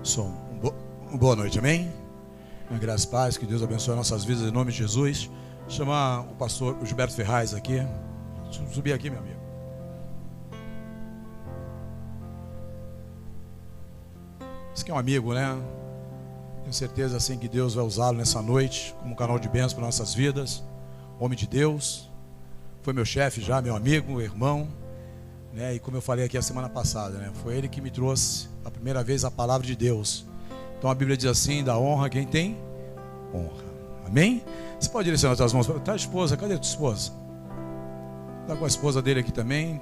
Som. Boa noite, amém? Graças e paz, que Deus abençoe nossas vidas em nome de Jesus. Chamar o pastor Gilberto Ferraz aqui. Subir aqui, meu amigo. Esse aqui é um amigo, né? Tenho certeza assim que Deus vai usá-lo nessa noite como canal de bênção para nossas vidas. Homem de Deus. Foi meu chefe já, meu amigo, irmão, né? E como eu falei aqui a semana passada, né? Foi ele que me trouxe a primeira vez a palavra de Deus. Então a Bíblia diz assim: dá honra a quem tem honra. Amém? Você pode direcionar as suas mãos para a esposa. Cadê a tua esposa? Está com a esposa dele aqui também.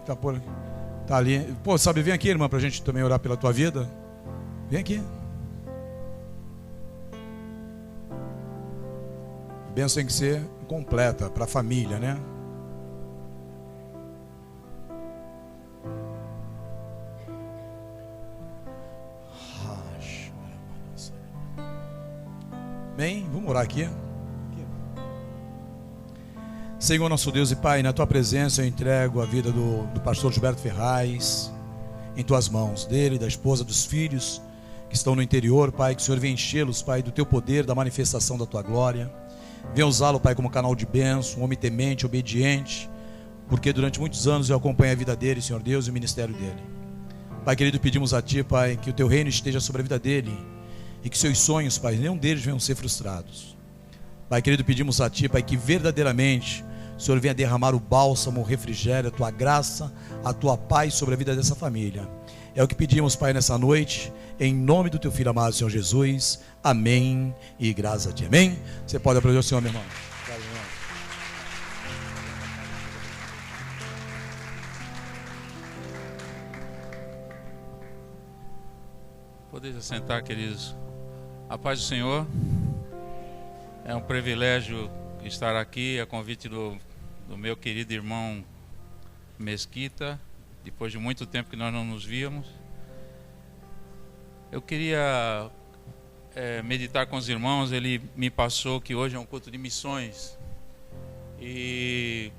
Tá ali. Pô, sabe, vem aqui, irmã, para a gente também orar pela tua vida. Vem aqui. A bênção tem que ser completa para a família, né? Bem, vamos orar aqui. Senhor nosso Deus e Pai, na Tua presença eu entrego a vida do pastor Gilberto Ferraz em Tuas mãos, dele, da esposa, dos filhos que estão no interior, Pai, que o Senhor venha enchê-los, Pai, do Teu poder, da manifestação da Tua glória. Venha usá-lo, Pai, como canal de bênção, um homem temente, obediente, porque durante muitos anos eu acompanhei a vida dele, Senhor Deus, e o ministério dele. Pai querido, pedimos a Ti, Pai, que o Teu reino esteja sobre a vida dele e que seus sonhos, Pai, nenhum deles venham ser frustrados. Pai querido, pedimos a Ti, Pai, que verdadeiramente o Senhor venha derramar o bálsamo, o refrigério, a Tua graça, a Tua paz sobre a vida dessa família. É o que pedimos, Pai, nessa noite, em nome do Teu Filho amado, Senhor Jesus. Amém e graças a Ti. Amém? Você pode aplaudir o Senhor, meu irmão. Obrigado, irmão. Podeis assentar, queridos. A paz do Senhor. É um privilégio estar aqui a convite do meu querido irmão Mesquita, depois de muito tempo que nós não nos víamos. Eu queria meditar com os irmãos. Ele me passou que hoje é um culto de missões e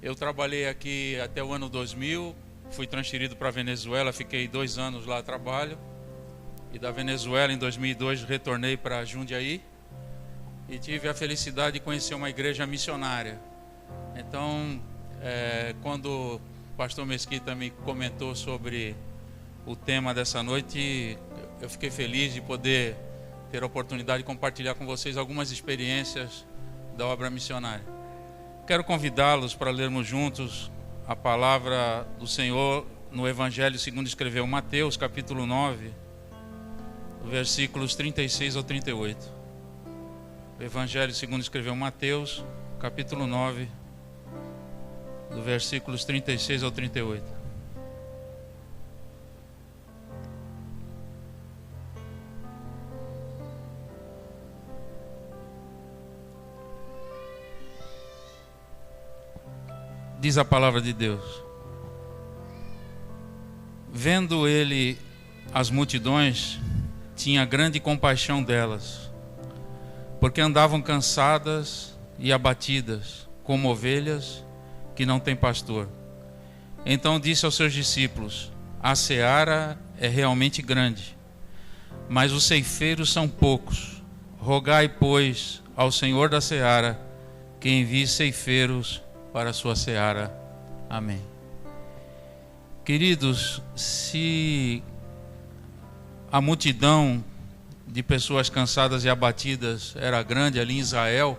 eu trabalhei aqui até o ano 2000, fui transferido para a Venezuela, fiquei 2 anos lá a trabalho, e da Venezuela em 2002 retornei para Jundiaí e tive a felicidade de conhecer uma igreja missionária. Então, quando o pastor Mesquita me comentou sobre o tema dessa noite, eu fiquei feliz de poder ter a oportunidade de compartilhar com vocês algumas experiências da obra missionária. Quero convidá-los para lermos juntos a palavra do Senhor no Evangelho segundo escreveu Mateus, capítulo 9, versículos 36 ao 38. O Evangelho segundo escreveu Mateus, capítulo 9, do versículos 36 ao 38. Diz a palavra de Deus: vendo ele as multidões, tinha grande compaixão delas, porque andavam cansadas e abatidas, como ovelhas que não têm pastor. Então disse aos seus discípulos: a seara é realmente grande, mas os ceifeiros são poucos. Rogai, pois, ao Senhor da seara que envie ceifeiros para a sua seara. Amém. Queridos, se a multidão de pessoas cansadas e abatidas era grande ali em Israel,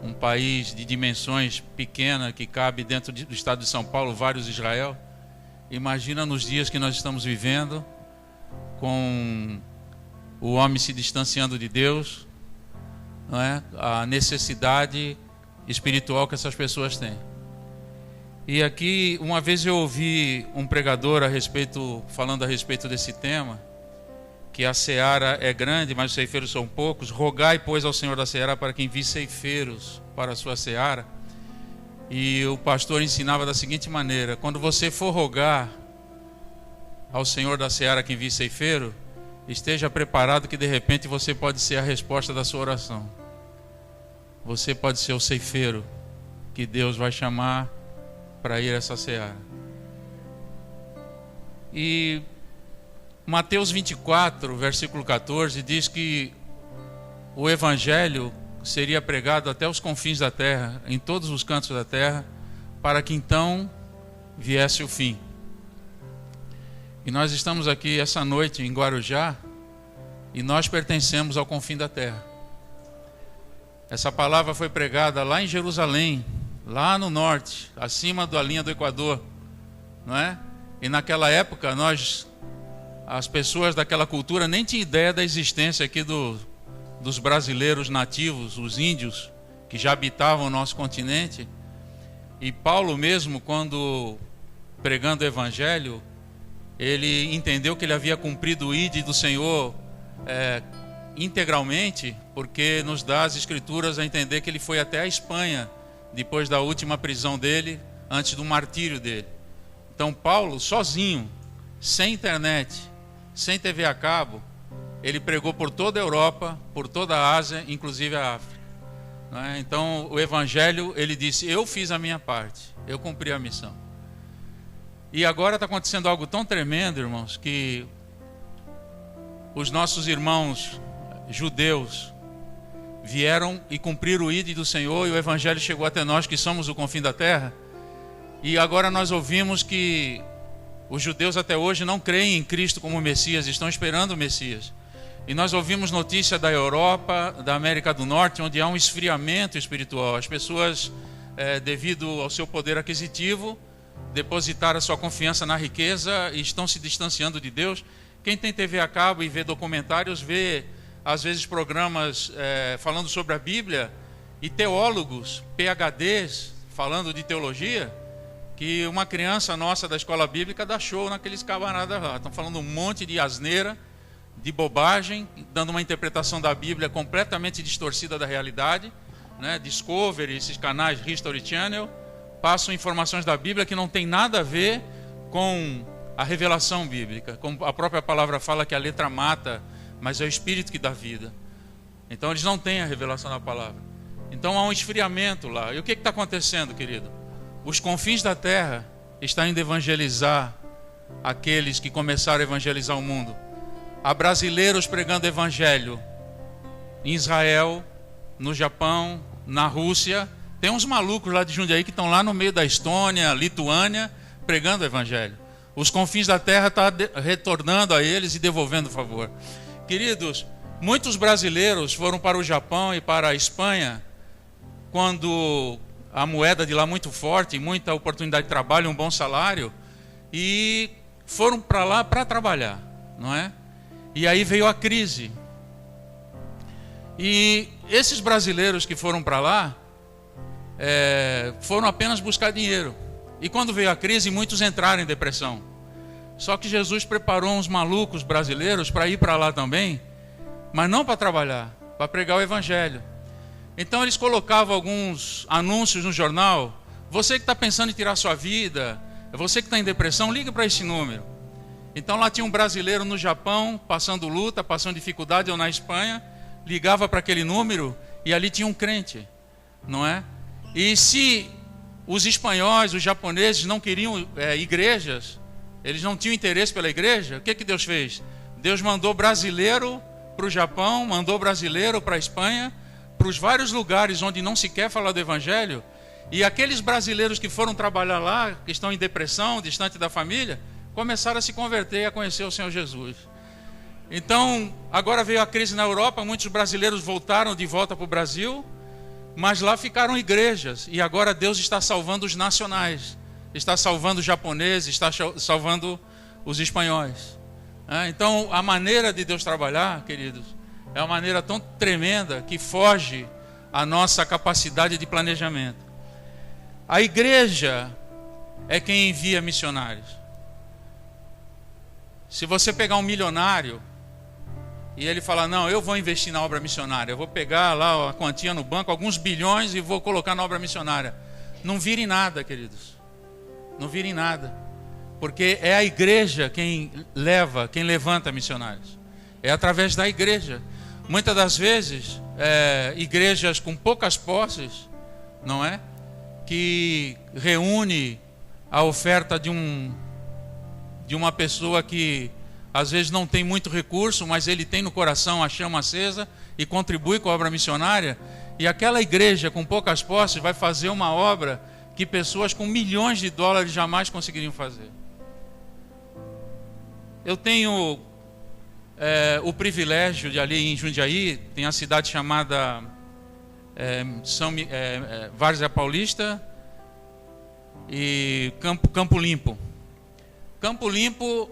um país de dimensões pequenas que cabe dentro do estado de São Paulo, vários Israel, imagina nos dias que nós estamos vivendo, com o homem se distanciando de Deus, não é? A necessidade espiritual que essas pessoas têm. E aqui, uma vez eu ouvi um pregador falando a respeito desse tema, que a seara é grande, mas os ceifeiros são poucos. Rogai, pois, ao Senhor da seara para que envie ceifeiros para a sua seara. E o pastor ensinava da seguinte maneira: quando você for rogar ao Senhor da seara que envie ceifeiro, esteja preparado que de repente você pode ser a resposta da sua oração. Você pode ser o ceifeiro que Deus vai chamar para ir a essa seara. E Mateus 24, versículo 14, diz que o Evangelho seria pregado até os confins da terra, em todos os cantos da terra, para que então viesse o fim. E nós estamos aqui essa noite em Guarujá, e nós pertencemos ao confim da terra. Essa palavra foi pregada lá em Jerusalém, lá no norte, acima da linha do Equador, não é? E naquela época, as pessoas daquela cultura nem tinham ideia da existência aqui dos brasileiros nativos, os índios, que já habitavam o nosso continente. E Paulo mesmo, quando pregando o Evangelho, ele entendeu que ele havia cumprido o ID do Senhor integralmente, porque nos dá as Escrituras a entender que ele foi até a Espanha, depois da última prisão dele, antes do martírio dele. Então Paulo, sozinho, sem internet, sem TV a cabo, ele pregou por toda a Europa, por toda a Ásia, inclusive a África. Não é? Então o Evangelho, ele disse, eu fiz a minha parte, eu cumpri a missão. E agora está acontecendo algo tão tremendo, irmãos, que os nossos irmãos judeus vieram e cumpriram o ID do Senhor, e o Evangelho chegou até nós que somos o confim da terra. E agora nós ouvimos que os judeus até hoje não creem em Cristo como Messias, estão esperando o Messias. E nós ouvimos notícia da Europa, da América do Norte, onde há um esfriamento espiritual. As pessoas, devido ao seu poder aquisitivo, depositaram a sua confiança na riqueza e estão se distanciando de Deus. Quem tem TV a cabo e vê documentários, vê às vezes programas falando sobre a Bíblia, e teólogos, PhDs, falando de teologia, que uma criança nossa da escola bíblica dá show naqueles camaradas lá. Estão falando um monte de asneira, de bobagem, dando uma interpretação da Bíblia completamente distorcida da realidade, né? Discovery, esses canais History Channel, passam informações da Bíblia que não tem nada a ver com a revelação bíblica. Como a própria palavra fala que a letra mata, mas é o Espírito que dá vida. Então eles não têm a revelação da palavra. Então há um esfriamento lá. E o que está acontecendo, querido? Os confins da terra estão indo evangelizar aqueles que começaram a evangelizar o mundo. Há brasileiros pregando evangelho em Israel, no Japão, na Rússia. Tem uns malucos lá de Jundiaí que estão lá no meio da Estônia, Lituânia, pregando o evangelho. Os confins da terra estão retornando a eles e devolvendo o favor. Queridos, muitos brasileiros foram para o Japão e para a Espanha quando a moeda de lá muito forte, muita oportunidade de trabalho, um bom salário, e foram para lá para trabalhar, não é? E aí veio a crise. E esses brasileiros que foram para lá foram apenas buscar dinheiro. E quando veio a crise, muitos entraram em depressão. Só que Jesus preparou uns malucos brasileiros para ir para lá também, mas não para trabalhar, para pregar o Evangelho. Então eles colocavam alguns anúncios no jornal. Você que está pensando em tirar sua vida, você que está em depressão, liga para esse número. Então lá tinha um brasileiro no Japão, passando luta, passando dificuldade, ou na Espanha, ligava para aquele número e ali tinha um crente, não é? E se os espanhóis, os japoneses não queriam igrejas, eles não tinham interesse pela igreja, o que Deus fez? Deus mandou brasileiro para o Japão, mandou brasileiro para a Espanha, para os vários lugares onde não se quer falar do Evangelho, e aqueles brasileiros que foram trabalhar lá, que estão em depressão, distante da família, começaram a se converter e a conhecer o Senhor Jesus. Então, agora veio a crise na Europa, muitos brasileiros voltaram de volta para o Brasil, mas lá ficaram igrejas, e agora Deus está salvando os nacionais, está salvando os japoneses, está salvando os espanhóis. Então, a maneira de Deus trabalhar, queridos, é uma maneira tão tremenda que foge à nossa capacidade de planejamento. A igreja é quem envia missionários. Se você pegar um milionário e ele falar, não, eu vou investir na obra missionária, eu vou pegar lá a quantia no banco, alguns bilhões, e vou colocar na obra missionária. Não vira em nada, queridos. Não vira em nada. Porque é a igreja quem levanta missionários. É através da igreja. Muitas das vezes, igrejas com poucas posses, não é? Que reúne a oferta de uma pessoa que às vezes não tem muito recurso, mas ele tem no coração a chama acesa e contribui com a obra missionária. E aquela igreja com poucas posses vai fazer uma obra que pessoas com milhões de dólares jamais conseguiriam fazer. Eu tenho o privilégio de ali em Jundiaí, tem a cidade chamada Várzea Paulista e Campo Limpo. Campo Limpo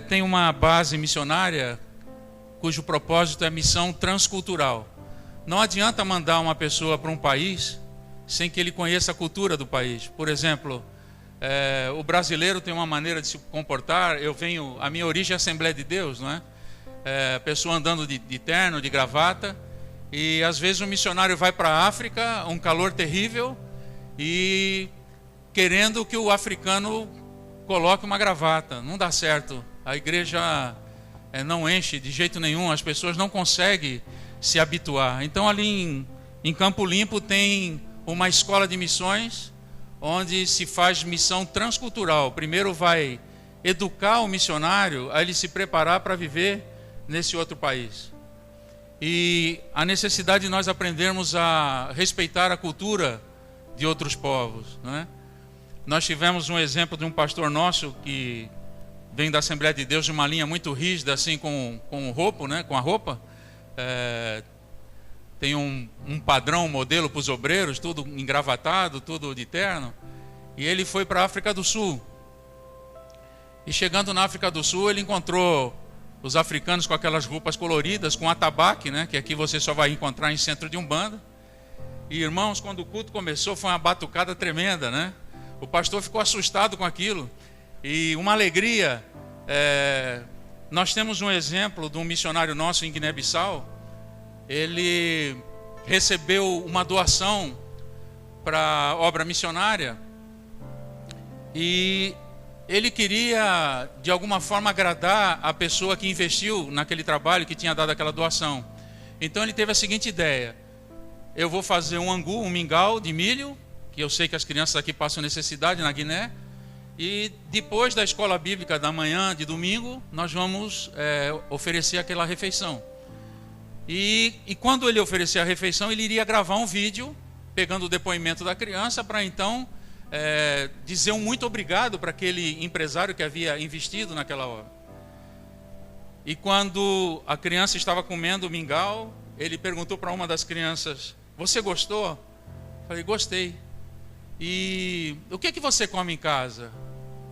tem uma base missionária cujo propósito é missão transcultural. Não adianta mandar uma pessoa para um país sem que ele conheça a cultura do país. Por exemplo, o brasileiro tem uma maneira de se comportar. A minha origem é Assembleia de Deus, não é? A pessoa andando de terno, de gravata, e às vezes um missionário vai para a África, um calor terrível, e querendo que o africano coloque uma gravata. Não dá certo. A igreja não enche de jeito nenhum, as pessoas não conseguem se habituar. Então ali em Campo Limpo tem uma escola de missões, onde se faz missão transcultural. Primeiro vai educar o missionário a ele se preparar para viver nesse outro país. E a necessidade de nós aprendermos a respeitar a cultura de outros povos, não é? Nós tivemos um exemplo de um pastor nosso que vem da Assembleia de Deus, de uma linha muito rígida, assim, com roupa, né? Com a roupa. Tem um padrão, um modelo para os obreiros, tudo engravatado, tudo de terno. E ele foi para a África do Sul. E chegando na África do Sul, ele encontrou os africanos com aquelas roupas coloridas, com atabaque, né? Que aqui você só vai encontrar em centro de umbanda. E irmãos, quando o culto começou, foi uma batucada tremenda, né? O pastor ficou assustado com aquilo. E uma alegria. Nós temos um exemplo de um missionário nosso em Guiné-Bissau. Ele recebeu uma doação para a obra missionária e ele queria de alguma forma agradar a pessoa que investiu naquele trabalho, que tinha dado aquela doação. Então ele teve a seguinte ideia: eu vou fazer um angu, um mingau de milho, que eu sei que as crianças aqui passam necessidade na Guiné, e depois da escola bíblica da manhã de domingo nós vamos oferecer aquela refeição. E quando ele oferecer a refeição, ele iria gravar um vídeo pegando o depoimento da criança para então dizer um muito obrigado para aquele empresário que havia investido naquela obra. E quando a criança estava comendo o mingau, ele perguntou para uma das crianças: você gostou? Eu falei: gostei. E o que você come em casa?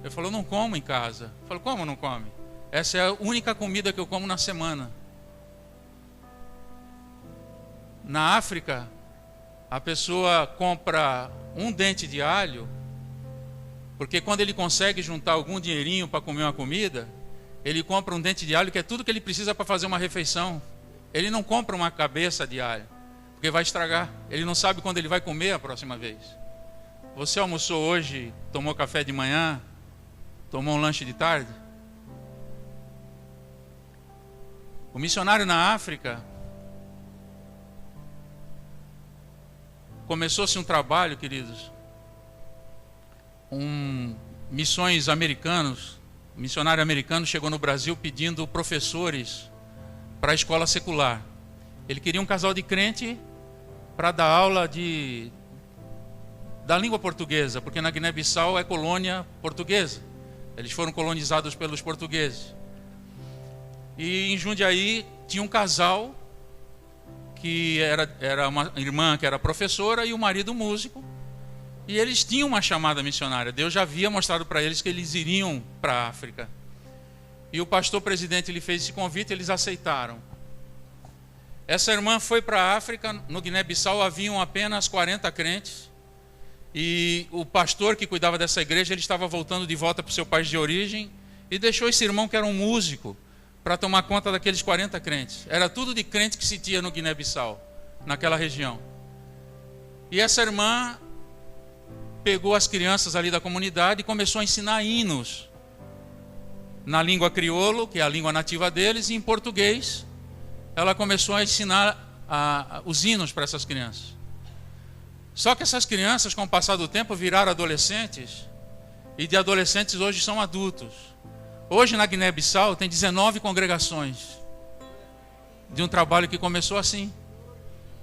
Ele falou: não como em casa. Eu falei: como não come? Essa é a única comida que eu como na semana. Na África, a pessoa compra um dente de alho, porque quando ele consegue juntar algum dinheirinho para comer uma comida, ele compra um dente de alho, que é tudo que ele precisa para fazer uma refeição. Ele não compra uma cabeça de alho, porque vai estragar. Ele não sabe quando ele vai comer a próxima vez. Você almoçou hoje, tomou café de manhã, tomou um lanche de tarde? O missionário na África, começou-se um trabalho, queridos, missões americanos, um missionário americano chegou no Brasil pedindo professores para a escola secular. Ele queria um casal de crente para dar aula da língua portuguesa, porque na Guiné-Bissau é colônia portuguesa. Eles foram colonizados pelos portugueses. E em Jundiaí tinha um casal que era uma irmã que era professora e o marido músico, e eles tinham uma chamada missionária. Deus já havia mostrado para eles que eles iriam para a África, e o pastor presidente lhe fez esse convite, eles aceitaram. Essa irmã foi para a África. No Guiné-Bissau haviam apenas 40 crentes, e o pastor que cuidava dessa igreja, ele estava voltando de volta para o seu país de origem, e deixou esse irmão, que era um músico, para tomar conta daqueles 40 crentes. Era tudo de crente que se tinha no Guiné-Bissau, naquela região. E essa irmã pegou as crianças ali da comunidade e começou a ensinar hinos na língua crioulo, que é a língua nativa deles, e em português. Ela começou a ensinar os hinos para essas crianças. Só que essas crianças, com o passar do tempo, viraram adolescentes, e de adolescentes hoje são adultos. Hoje na Guiné-Bissau tem 19 congregações de um trabalho que começou assim,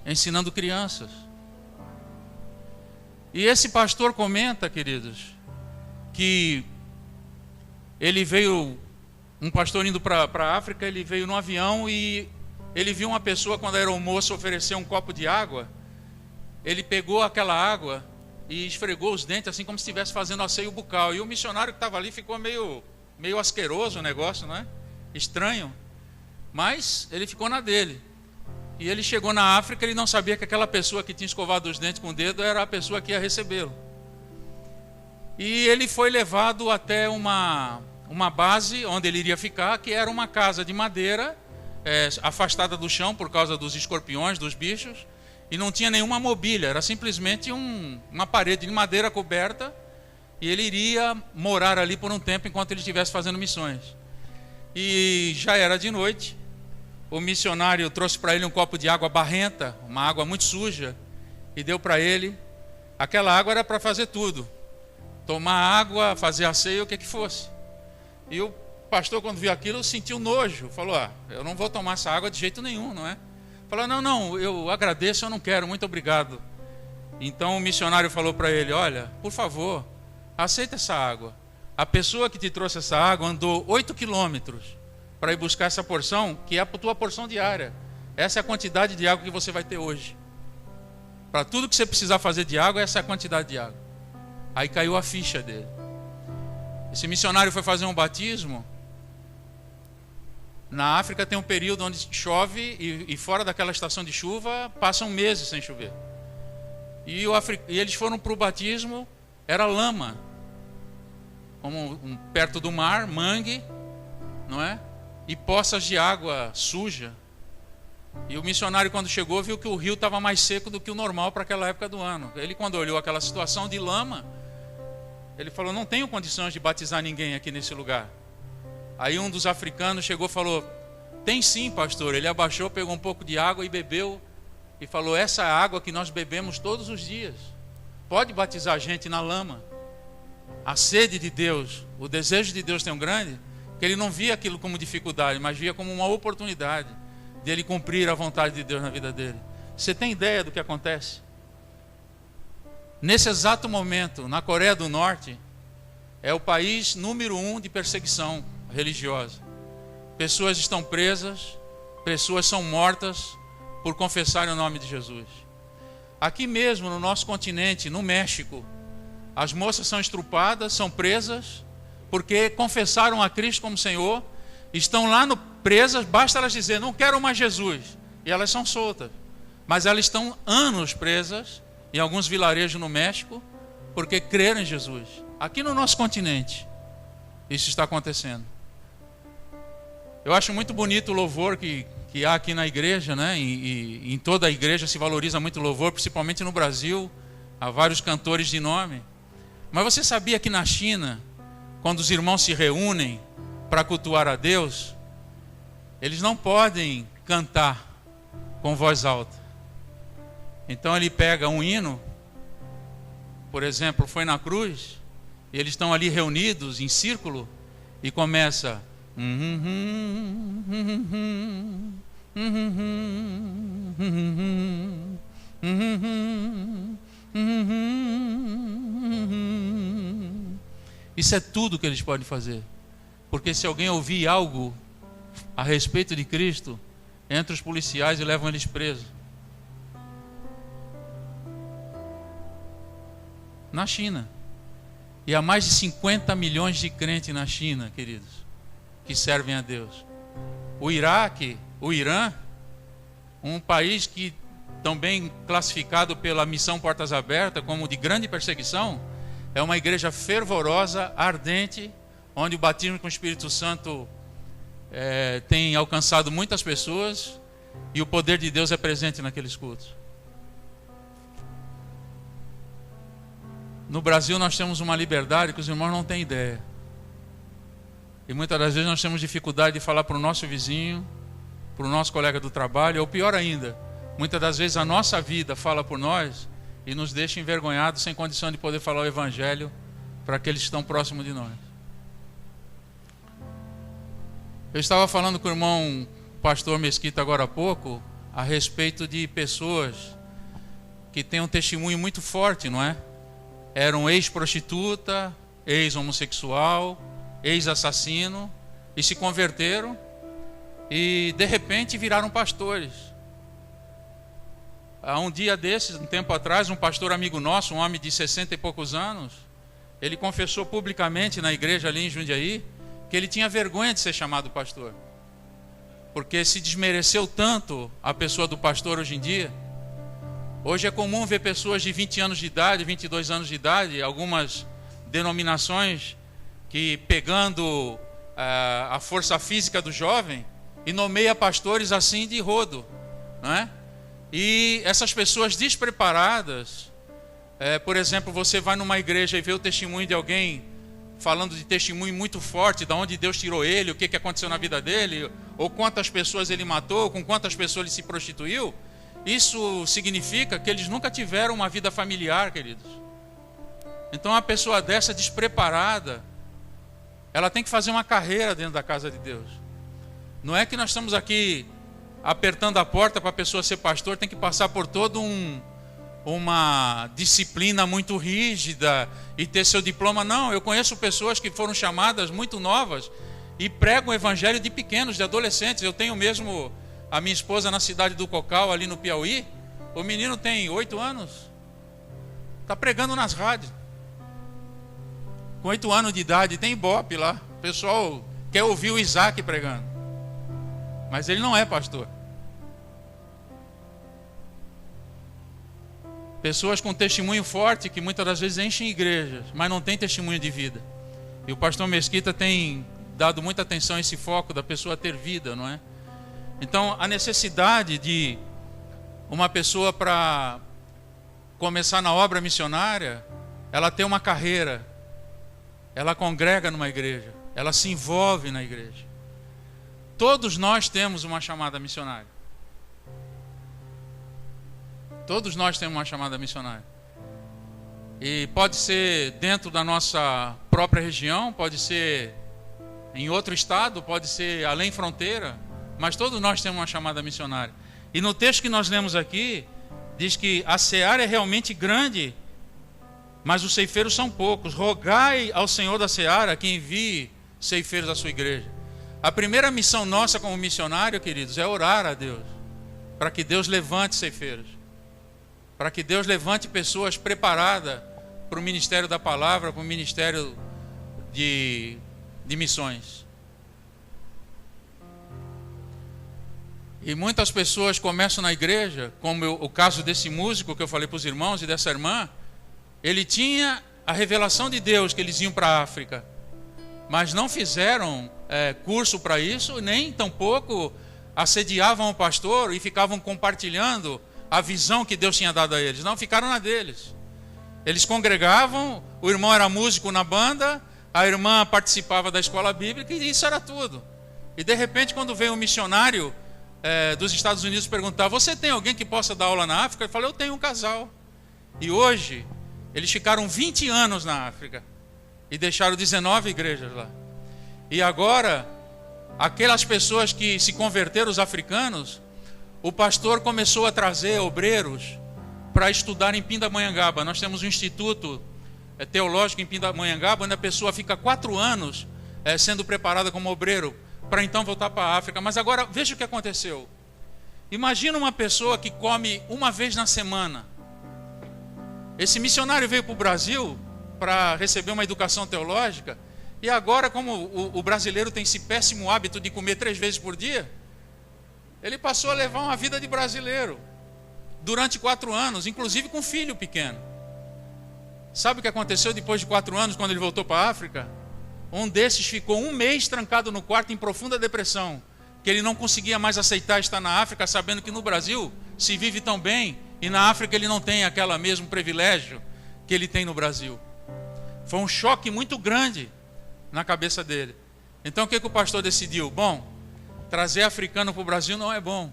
ensinando crianças. E esse pastor comenta, queridos, que ele veio, um pastor indo para a África, ele veio no avião e ele viu uma pessoa, quando era almoço, oferecer um copo de água. Ele pegou aquela água e esfregou os dentes, assim como se estivesse fazendo asseio bucal. E o missionário que estava ali ficou meio asqueroso o negócio, não é? Estranho. Mas ele ficou na dele. E ele chegou na África, ele não sabia que aquela pessoa que tinha escovado os dentes com o dedo era a pessoa que ia recebê-lo. E ele foi levado até uma base onde ele iria ficar, que era uma casa de madeira, afastada do chão por causa dos escorpiões, dos bichos, e não tinha nenhuma mobília, era simplesmente uma parede de madeira coberta, e ele iria morar ali por um tempo enquanto ele estivesse fazendo missões. E já era de noite, o missionário trouxe para ele um copo de água barrenta, uma água muito suja, e deu para ele. Aquela água era para fazer tudo, tomar água, fazer asseio, o que fosse. E o pastor, quando viu aquilo, sentiu nojo, falou: eu não vou tomar essa água de jeito nenhum, não é? Falou: não, eu agradeço, eu não quero, muito obrigado. Então o missionário falou para ele: olha, por favor, aceita essa água. A pessoa que te trouxe essa água andou 8 quilômetros para ir buscar essa porção, que é a tua porção diária. Essa é a quantidade de água que você vai ter hoje. Para tudo que você precisar fazer de água, essa é a quantidade de água. Aí caiu a ficha dele. Esse missionário foi fazer um batismo. Na África tem um período onde chove e fora daquela estação de chuva passam meses sem chover. E eles foram para o batismo, era lama, como perto do mar, mangue, não é? E poças de água suja. E o missionário, quando chegou, viu que o rio estava mais seco do que o normal para aquela época do ano. Ele, quando olhou aquela situação de lama, ele falou: não tenho condições de batizar ninguém aqui nesse lugar. Aí um dos africanos chegou e falou: tem sim, pastor. Ele abaixou, pegou um pouco de água e bebeu. E falou: essa é a água que nós bebemos todos os dias. Pode batizar a gente na lama. A sede de Deus, o desejo de Deus tão grande, que ele não via aquilo como dificuldade, mas via como uma oportunidade de ele cumprir a vontade de Deus na vida dele. Você tem ideia do que acontece? Nesse exato momento, na Coreia do Norte, é o país número 1 de perseguição religiosa. Pessoas estão presas, pessoas são mortas por confessarem o nome de Jesus. Aqui mesmo no nosso continente, no México, as moças são estrupadas, são presas, porque confessaram a Cristo como Senhor, estão lá presas, basta elas dizer: não quero mais Jesus, e elas são soltas. Mas elas estão anos presas, em alguns vilarejos no México, porque creram em Jesus. Aqui no nosso continente, isso está acontecendo. Eu acho muito bonito o louvor que há aqui na igreja, né? E em toda a igreja se valoriza muito o louvor, principalmente no Brasil, há vários cantores de nome. Mas você sabia que na China, quando os irmãos se reúnem para cultuar a Deus, eles não podem cantar com voz alta. Então ele pega um hino, por exemplo, Foi na Cruz, e eles estão ali reunidos em círculo e começa: Isso é tudo que eles podem fazer. Porque se alguém ouvir algo a respeito de Cristo, entra os policiais e levam eles presos. Na China. E há mais de 50 milhões de crentes na China, queridos, que servem a Deus. O Iraque, o Irã, um país que também classificado pela Missão Portas Abertas como de grande perseguição, é uma igreja fervorosa, ardente, onde o batismo com o Espírito Santo tem alcançado muitas pessoas e o poder de Deus é presente naqueles cultos. No Brasil nós temos uma liberdade que os irmãos não têm ideia. E muitas das vezes nós temos dificuldade de falar para o nosso vizinho, para o nosso colega do trabalho, ou pior ainda, muitas das vezes a nossa vida fala por nós e nos deixa envergonhados, sem condição de poder falar o Evangelho para aqueles que estão próximos de nós. Eu estava falando com o irmão pastor Mesquita agora há pouco a respeito de pessoas que têm um testemunho muito forte, não é? Eram ex-prostituta, ex-homossexual, ex-assassino, e se converteram e de repente viraram pastores. Há um dia desses, um tempo atrás, um pastor amigo nosso, um homem de 60 e poucos anos, ele confessou publicamente na igreja ali em Jundiaí que ele tinha vergonha de ser chamado pastor, porque se desmereceu tanto a pessoa do pastor hoje em dia. Hoje é comum ver pessoas de 20 anos de idade, 22 anos de idade, algumas denominações que, pegando a força física do jovem, e nomeia pastores assim de rodo, não é? E essas pessoas despreparadas, por exemplo, você vai numa igreja e vê o testemunho de alguém falando de testemunho muito forte, de onde Deus tirou ele, o que aconteceu na vida dele, ou quantas pessoas ele matou, com quantas pessoas ele se prostituiu. Isso significa que eles nunca tiveram uma vida familiar, queridos. Então uma pessoa dessa despreparada, ela tem que fazer uma carreira dentro da casa de Deus. Não é que nós estamos aqui apertando a porta para a pessoa ser pastor, tem que passar por todo uma disciplina muito rígida e ter seu diploma. Não, eu conheço pessoas que foram chamadas muito novas e pregam o evangelho de pequenos, de adolescentes. Eu tenho mesmo a minha esposa na cidade do Cocal, ali no Piauí. O menino tem 8 anos, está pregando nas rádios. Com 8 anos de idade, tem Ibope lá. O pessoal quer ouvir o Isaac pregando, mas ele não é pastor. Pessoas com testemunho forte que muitas das vezes enchem igrejas, mas não tem testemunho de vida. E o pastor Mesquita tem dado muita atenção a esse foco da pessoa ter vida, não é? Então, a necessidade de uma pessoa para começar na obra missionária, ela tem uma carreira, ela congrega numa igreja, ela se envolve na igreja. Todos nós temos uma chamada missionária. Todos nós temos uma chamada missionária. E pode ser dentro da nossa própria região, pode ser em outro estado, pode ser além fronteira, mas todos nós temos uma chamada missionária. E no texto que nós lemos aqui, diz que a seara é realmente grande, mas os ceifeiros são poucos. Rogai ao Senhor da seara que envie ceifeiros à sua igreja. A primeira missão nossa como missionário, queridos, é orar a Deus, para que Deus levante ceifeiros, para que Deus levante pessoas preparadas para o ministério da palavra, para o ministério de missões. E muitas pessoas começam na igreja, como o caso desse músico que eu falei para os irmãos e dessa irmã. Ele tinha a revelação de Deus que eles iam para a África, mas não fizeram curso para isso, nem tampouco assediavam o pastor e ficavam compartilhando a visão que Deus tinha dado a eles. Não, ficaram na deles. Eles congregavam, o irmão era músico na banda, a irmã participava da escola bíblica e isso era tudo. E de repente, quando veio um missionário dos Estados Unidos perguntar: você tem alguém que possa dar aula na África? Ele falou: eu tenho um casal. E hoje eles ficaram 20 anos na África e deixaram 19 igrejas lá. E agora, aquelas pessoas que se converteram, os africanos, o pastor começou a trazer obreiros para estudar em Pindamonhangaba. Nós temos um instituto teológico em Pindamonhangaba, onde a pessoa fica 4 anos sendo preparada como obreiro, para então voltar para a África. Mas agora, veja o que aconteceu. Imagina uma pessoa que come uma vez na semana. Esse missionário veio para o Brasil para receber uma educação teológica, e agora, como o brasileiro tem esse péssimo hábito de comer 3 vezes por dia, ele passou a levar uma vida de brasileiro durante 4 anos, inclusive com filho pequeno. Sabe o que aconteceu depois de 4 anos, quando ele voltou para a África? Um desses ficou 1 mês trancado no quarto em profunda depressão, que ele não conseguia mais aceitar estar na África, sabendo que no Brasil se vive tão bem, e na África ele não tem aquele mesmo privilégio que ele tem no Brasil. Foi um choque muito grande na cabeça dele. Então o que o pastor decidiu? Bom, trazer africano para o Brasil não é bom.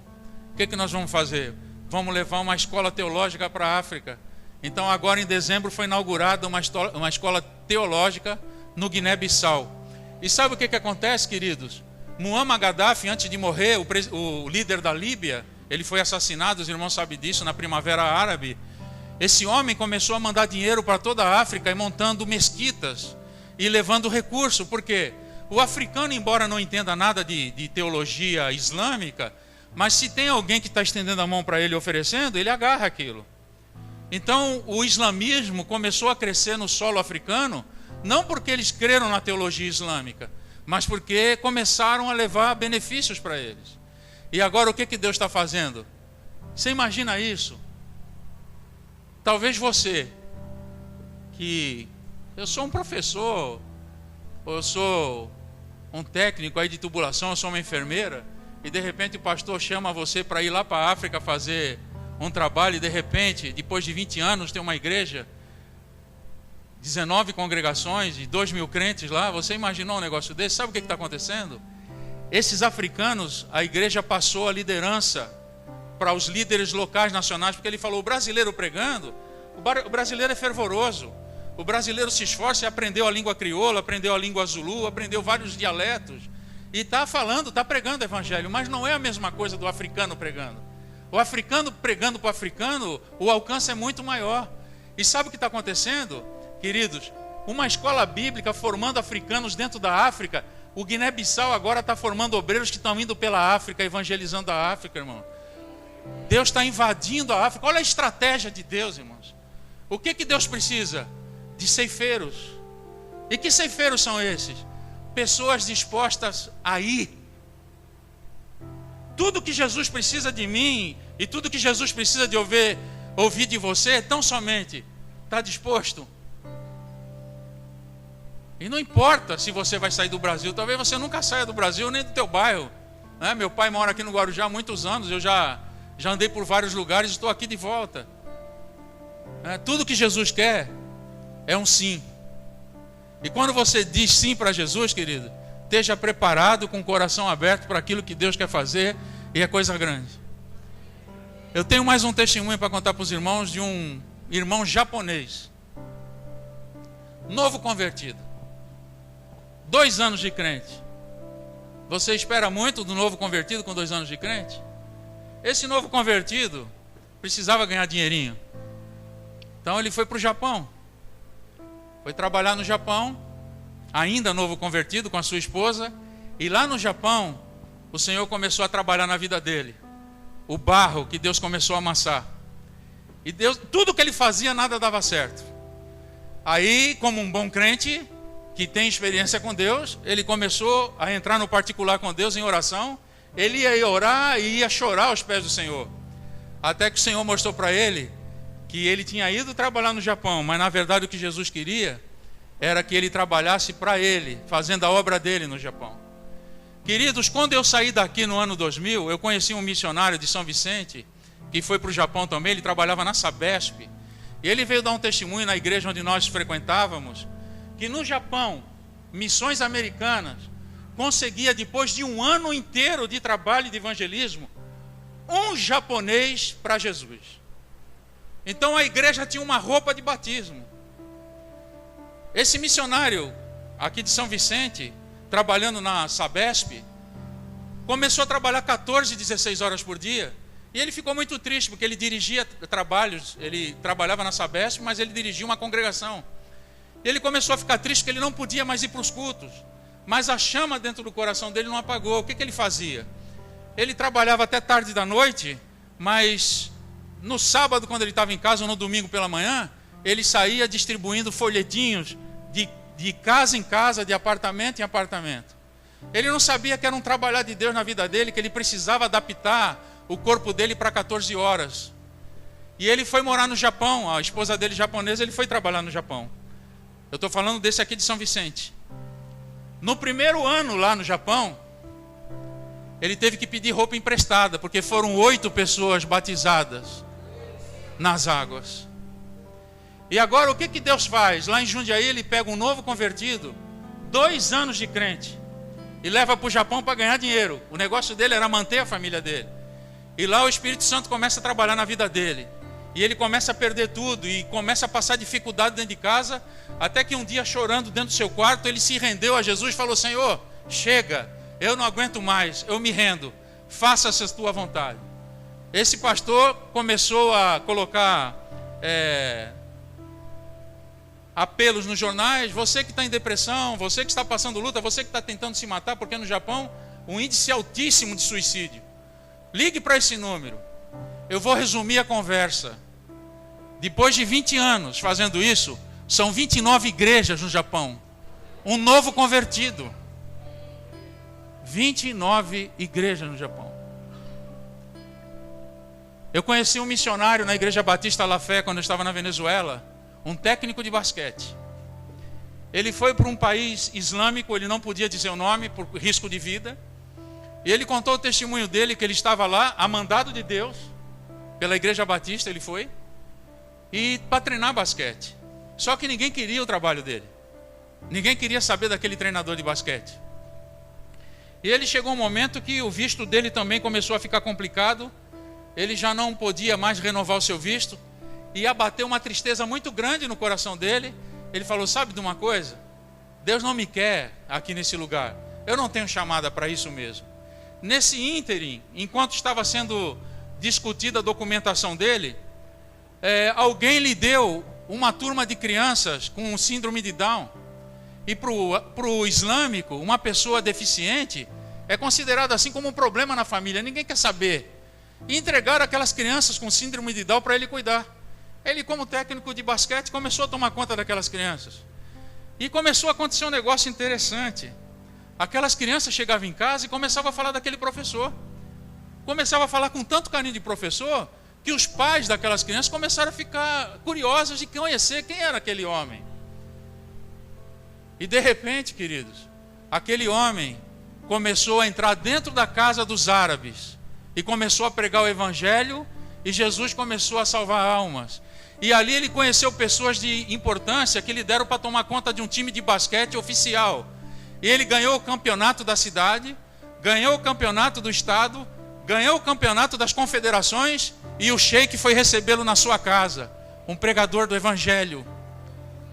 O que nós vamos fazer? Vamos levar uma escola teológica para a África. Então agora em dezembro foi inaugurada uma escola teológica no Guiné-Bissau. E sabe o que acontece, queridos? Muammar Gaddafi, antes de morrer, o líder da Líbia, ele foi assassinado, os irmãos sabem disso, na Primavera Árabe. Esse homem começou a mandar dinheiro para toda a África e montando mesquitas e levando recurso. Por quê? O africano, embora não entenda nada de teologia islâmica, mas se tem alguém que está estendendo a mão para ele oferecendo, ele agarra aquilo. Então o islamismo começou a crescer no solo africano, não porque eles creram na teologia islâmica, mas porque começaram a levar benefícios para eles. E agora o que Deus está fazendo? Você imagina isso? Talvez você, que eu sou um professor, ou eu sou um técnico aí de tubulação, eu sou uma enfermeira, e de repente o pastor chama você para ir lá para a África fazer um trabalho, e de repente, depois de 20 anos, tem uma igreja, 19 congregações e 2.000 crentes lá. Você imaginou um negócio desse? Sabe o que está acontecendo? Esses africanos, a igreja passou a liderança para os líderes locais, nacionais, porque ele falou, o brasileiro pregando, o brasileiro é fervoroso, o brasileiro se esforça e aprendeu a língua crioula, aprendeu a língua zulu, aprendeu vários dialetos, e está falando, está pregando o evangelho, mas não é a mesma coisa do africano pregando. O africano pregando para o africano, o alcance é muito maior. E sabe o que está acontecendo, queridos? Uma escola bíblica formando africanos dentro da África. O Guiné-Bissau agora está formando obreiros que estão indo pela África, evangelizando a África, irmão. Deus está invadindo a África. Olha a estratégia de Deus, irmãos. O que Deus precisa? De ceifeiros. E que ceifeiros são esses? Pessoas dispostas a ir. Tudo que Jesus precisa de mim e tudo que Jesus precisa de ouvir de você, tão somente está disposto. E não importa se você vai sair do Brasil, talvez você nunca saia do Brasil nem do teu bairro, né? Meu pai mora aqui no Guarujá há muitos anos, eu já andei por vários lugares e estou aqui de volta. Tudo que Jesus quer é um sim. E quando você diz sim para Jesus, querido, esteja preparado com o coração aberto para aquilo que Deus quer fazer, e é coisa grande. Eu tenho mais um testemunho para contar para os irmãos de um irmão japonês, novo convertido, 2 anos de crente. Você espera muito do novo convertido com 2 anos de crente? Esse novo convertido precisava ganhar dinheirinho. Então ele foi para o Japão. Foi trabalhar no Japão, ainda novo convertido com a sua esposa. E lá no Japão, o Senhor começou a trabalhar na vida dele. O barro que Deus começou a amassar. E Deus, tudo que ele fazia, nada dava certo. Aí, como um bom crente, que tem experiência com Deus, ele começou a entrar no particular com Deus em oração. Ele ia orar e ia chorar aos pés do Senhor. Até que o Senhor mostrou para ele que ele tinha ido trabalhar no Japão, mas na verdade o que Jesus queria era que ele trabalhasse para ele, fazendo a obra dele no Japão. Queridos, quando eu saí daqui no ano 2000, eu conheci um missionário de São Vicente, que foi para o Japão também, ele trabalhava na Sabesp, e ele veio dar um testemunho na igreja onde nós frequentávamos, que no Japão, missões americanas, conseguia, depois de um ano inteiro de trabalho de evangelismo, um japonês para Jesus. Então a igreja tinha uma roupa de batismo. Esse missionário aqui de São Vicente, trabalhando na Sabesp, começou a trabalhar 14, 16 horas por dia. E ele ficou muito triste, porque ele dirigia trabalhos, ele trabalhava na Sabesp, mas ele dirigia uma congregação. E ele começou a ficar triste, porque ele não podia mais ir para os cultos. Mas a chama dentro do coração dele não apagou. O que ele fazia? Ele trabalhava até tarde da noite, mas no sábado, quando ele estava em casa, ou no domingo pela manhã, ele saía distribuindo folhetinhos de casa em casa, de apartamento em apartamento. Ele não sabia que era um trabalhar de Deus na vida dele, que ele precisava adaptar o corpo dele para 14 horas. E ele foi morar no Japão, a esposa dele japonesa, ele foi trabalhar no Japão. Eu estou falando desse aqui de São Vicente. No primeiro ano lá no Japão, ele teve que pedir roupa emprestada, porque foram 8 pessoas batizadas nas águas. E agora o que Deus faz? Lá em Jundiaí ele pega um novo convertido, 2 anos de crente, e leva para o Japão para ganhar dinheiro. O negócio dele era manter a família dele. E lá o Espírito Santo começa a trabalhar na vida dele. E ele começa a perder tudo e começa a passar dificuldade dentro de casa, até que um dia, chorando dentro do seu quarto, ele se rendeu a Jesus e falou: Senhor, chega, eu não aguento mais, eu me rendo, faça-se a tua vontade. Esse pastor começou a colocar apelos nos jornais: você que está em depressão, você que está passando luta, você que está tentando se matar, porque no Japão um índice altíssimo de suicídio. Ligue para esse número. Eu vou resumir a conversa. Depois de 20 anos fazendo isso, são 29 igrejas no Japão. Um novo convertido. 29 igrejas no Japão. Eu conheci um missionário na Igreja Batista La Fé quando eu estava na Venezuela, um técnico de basquete. Ele foi para um país islâmico, ele não podia dizer o nome por risco de vida. E ele contou o testemunho dele, que ele estava lá, a mandado de Deus, pela Igreja Batista ele foi, e para treinar basquete. Só que ninguém queria o trabalho dele. Ninguém queria saber daquele treinador de basquete. E ele chegou um momento que o visto dele também começou a ficar complicado. Ele já não podia mais renovar o seu visto. E abateu uma tristeza muito grande no coração dele. Ele falou: sabe de uma coisa? Deus não me quer aqui nesse lugar. Eu não tenho chamada para isso mesmo. Nesse ínterim, enquanto estava sendo discutida a documentação dele, alguém lhe deu uma turma de crianças com síndrome de Down. E para o islâmico, uma pessoa deficiente é considerada assim como um problema na família. Ninguém quer saber. E entregaram aquelas crianças com síndrome de Down para ele cuidar. Ele, como técnico de basquete, começou a tomar conta daquelas crianças. E começou a acontecer um negócio interessante. Aquelas crianças chegavam em casa e começavam a falar daquele professor. Começavam a falar com tanto carinho de professor, que os pais daquelas crianças começaram a ficar curiosos de conhecer quem era aquele homem. E de repente, queridos, aquele homem começou a entrar dentro da casa dos árabes e começou a pregar o evangelho, e Jesus começou a salvar almas. E ali ele conheceu pessoas de importância que lhe deram para tomar conta de um time de basquete oficial. E ele ganhou o campeonato da cidade, ganhou o campeonato do estado, ganhou o campeonato das confederações, e o sheik foi recebê-lo na sua casa. Um pregador do evangelho,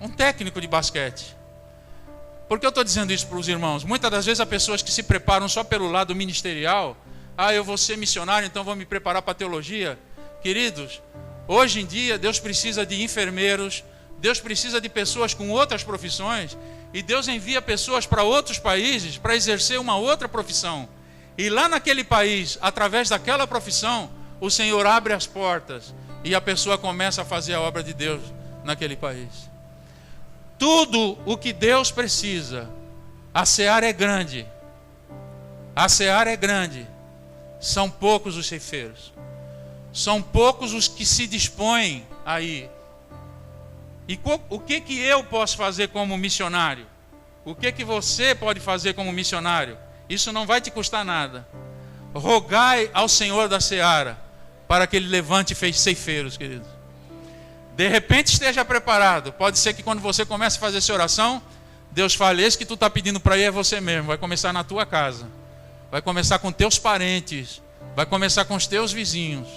um técnico de basquete. Por que eu estou dizendo isso para os irmãos? Muitas das vezes há pessoas que se preparam só pelo lado ministerial. Eu vou ser missionário, então vou me preparar para a teologia. Queridos, hoje em dia Deus precisa de enfermeiros, Deus precisa de pessoas com outras profissões, e Deus envia pessoas para outros países para exercer uma outra profissão. E lá naquele país, através daquela profissão, o Senhor abre as portas e a pessoa começa a fazer a obra de Deus naquele país. Tudo o que Deus precisa. A seara é grande. A seara é grande. São poucos os ceifeiros. São poucos os que se dispõem a ir. E o que eu posso fazer como missionário? O que você pode fazer como missionário? Isso não vai te custar nada. Rogai ao Senhor da seara para que Ele levante ceifeiros, queridos. De repente esteja preparado. Pode ser que quando você comece a fazer essa oração, Deus fale: esse que tu está pedindo para ir é você mesmo. Vai começar na tua casa. Vai começar com teus parentes. Vai começar com os teus vizinhos.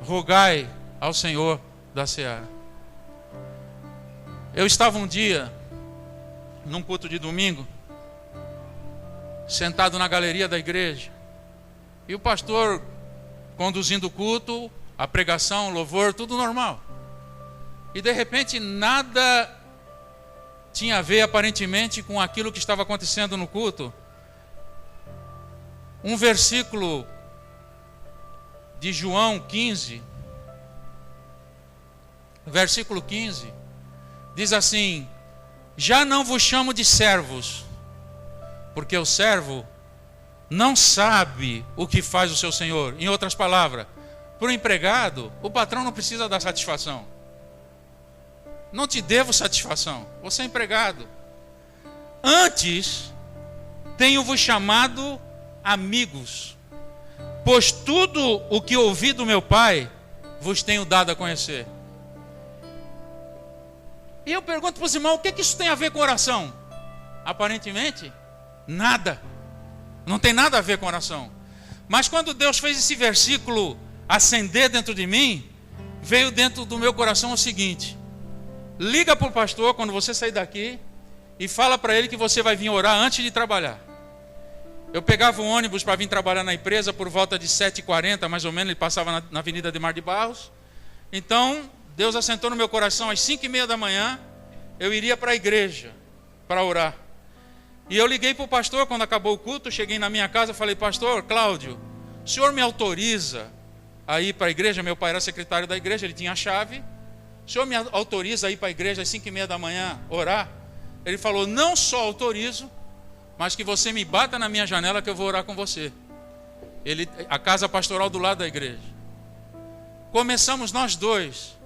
Rogai ao Senhor da seara. Eu estava um dia, num culto de domingo, sentado na galeria da igreja, e o pastor conduzindo o culto, a pregação, o louvor, tudo normal. E de repente nada tinha a ver aparentemente com aquilo que estava acontecendo no culto. Um versículo de João 15, versículo 15, diz assim: já não vos chamo de servos, porque o servo não sabe o que faz o seu senhor. Em outras palavras, para o empregado, o patrão não precisa dar satisfação. Não te devo satisfação, você é empregado. Antes, tenho-vos chamado amigos, pois tudo o que ouvi do meu Pai, vos tenho dado a conhecer. E eu pergunto para os irmãos: o que isso tem a ver com oração? Aparentemente, nada. Não tem nada a ver com oração. Mas quando Deus fez esse versículo acender dentro de mim, veio dentro do meu coração o seguinte: liga para o pastor quando você sair daqui e fala para ele que você vai vir orar antes de trabalhar. Eu pegava o ônibus para vir trabalhar na empresa por volta de 7h40, mais ou menos, ele passava na Avenida de Mar de Barros. Então, Deus assentou no meu coração, às 5h30 da manhã, eu iria para a igreja, para orar. E eu liguei para o pastor, quando acabou o culto, cheguei na minha casa e falei, pastor Cláudio, o senhor me autoriza a ir para a igreja? Meu pai era secretário da igreja, ele tinha a chave. O senhor me autoriza a ir para a igreja às 5h30 da manhã, orar? Ele falou, não só autorizo, mas que você me bata na minha janela que eu vou orar com você. A casa pastoral do lado da igreja. Começamos nós dois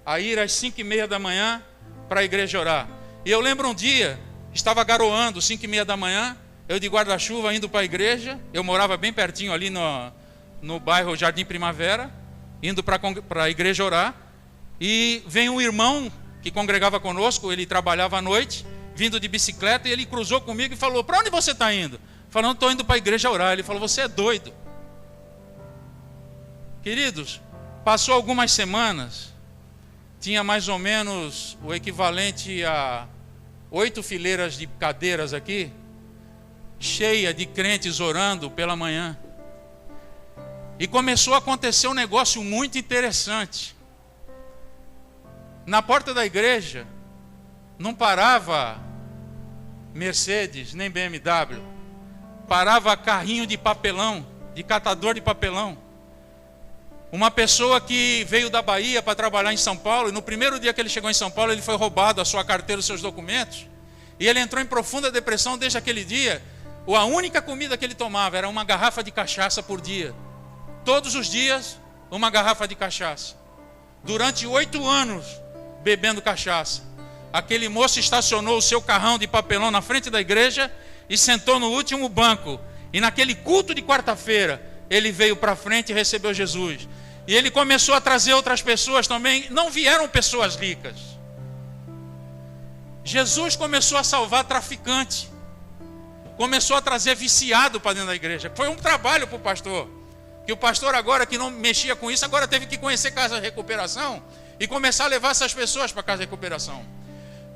a ir às 5h30 da manhã para a igreja orar. E eu lembro um dia, estava garoando, 5h30 da manhã, eu de guarda-chuva indo para a igreja. Eu morava bem pertinho ali no bairro Jardim Primavera, indo para a igreja orar. E vem um irmão que congregava conosco, ele trabalhava à noite, vindo de bicicleta, e ele cruzou comigo e falou, para onde você está indo? Falando, estou indo para a igreja orar. Ele falou, você é doido. Queridos, passou algumas semanas, tinha mais ou menos o equivalente a 8 fileiras de cadeiras aqui, cheia de crentes orando pela manhã. E começou a acontecer um negócio muito interessante. Na porta da igreja, não parava Mercedes, nem BMW. Parava carrinho de papelão, de catador de papelão. Uma pessoa que veio da Bahia para trabalhar em São Paulo, e no primeiro dia que ele chegou em São Paulo, ele foi roubado a sua carteira, os seus documentos, e ele entrou em profunda depressão desde aquele dia. A única comida que ele tomava era uma garrafa de cachaça por dia. Todos os dias, uma garrafa de cachaça. Durante 8 anos, bebendo cachaça. Aquele moço estacionou o seu carrão de papelão na frente da igreja e sentou no último banco. E naquele culto de quarta-feira, ele veio para frente e recebeu Jesus. E ele começou a trazer outras pessoas também. Não vieram pessoas ricas. Jesus começou a salvar traficante. Começou a trazer viciado para dentro da igreja. Foi um trabalho para o pastor. Que o pastor agora, que não mexia com isso, agora teve que conhecer casa de recuperação e começar a levar essas pessoas para casa de recuperação.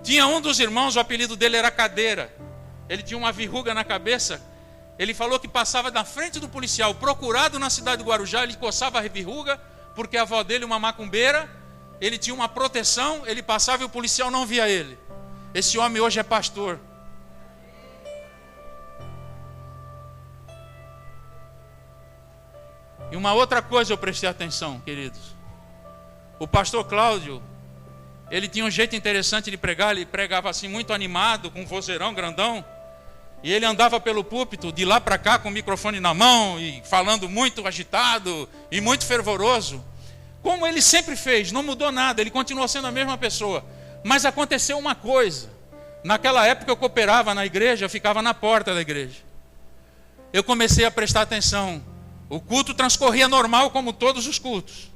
Tinha um dos irmãos, o apelido dele era Cadeira. Ele tinha uma verruga na cabeça. Ele falou que passava na frente do policial, procurado na cidade de Guarujá, ele coçava a verruga, porque a avó dele, uma macumbeira, ele tinha uma proteção, ele passava e o policial não via ele. Esse homem hoje é pastor. E uma outra coisa eu prestei atenção, queridos. O pastor Cláudio, ele tinha um jeito interessante de pregar, ele pregava assim muito animado, com um vozeirão grandão. E ele andava pelo púlpito de lá para cá com o microfone na mão e falando muito agitado e muito fervoroso. Como ele sempre fez, não mudou nada, ele continuou sendo a mesma pessoa. Mas aconteceu uma coisa. Naquela época eu cooperava na igreja, eu ficava na porta da igreja. Eu comecei a prestar atenção. O culto transcorria normal como todos os cultos.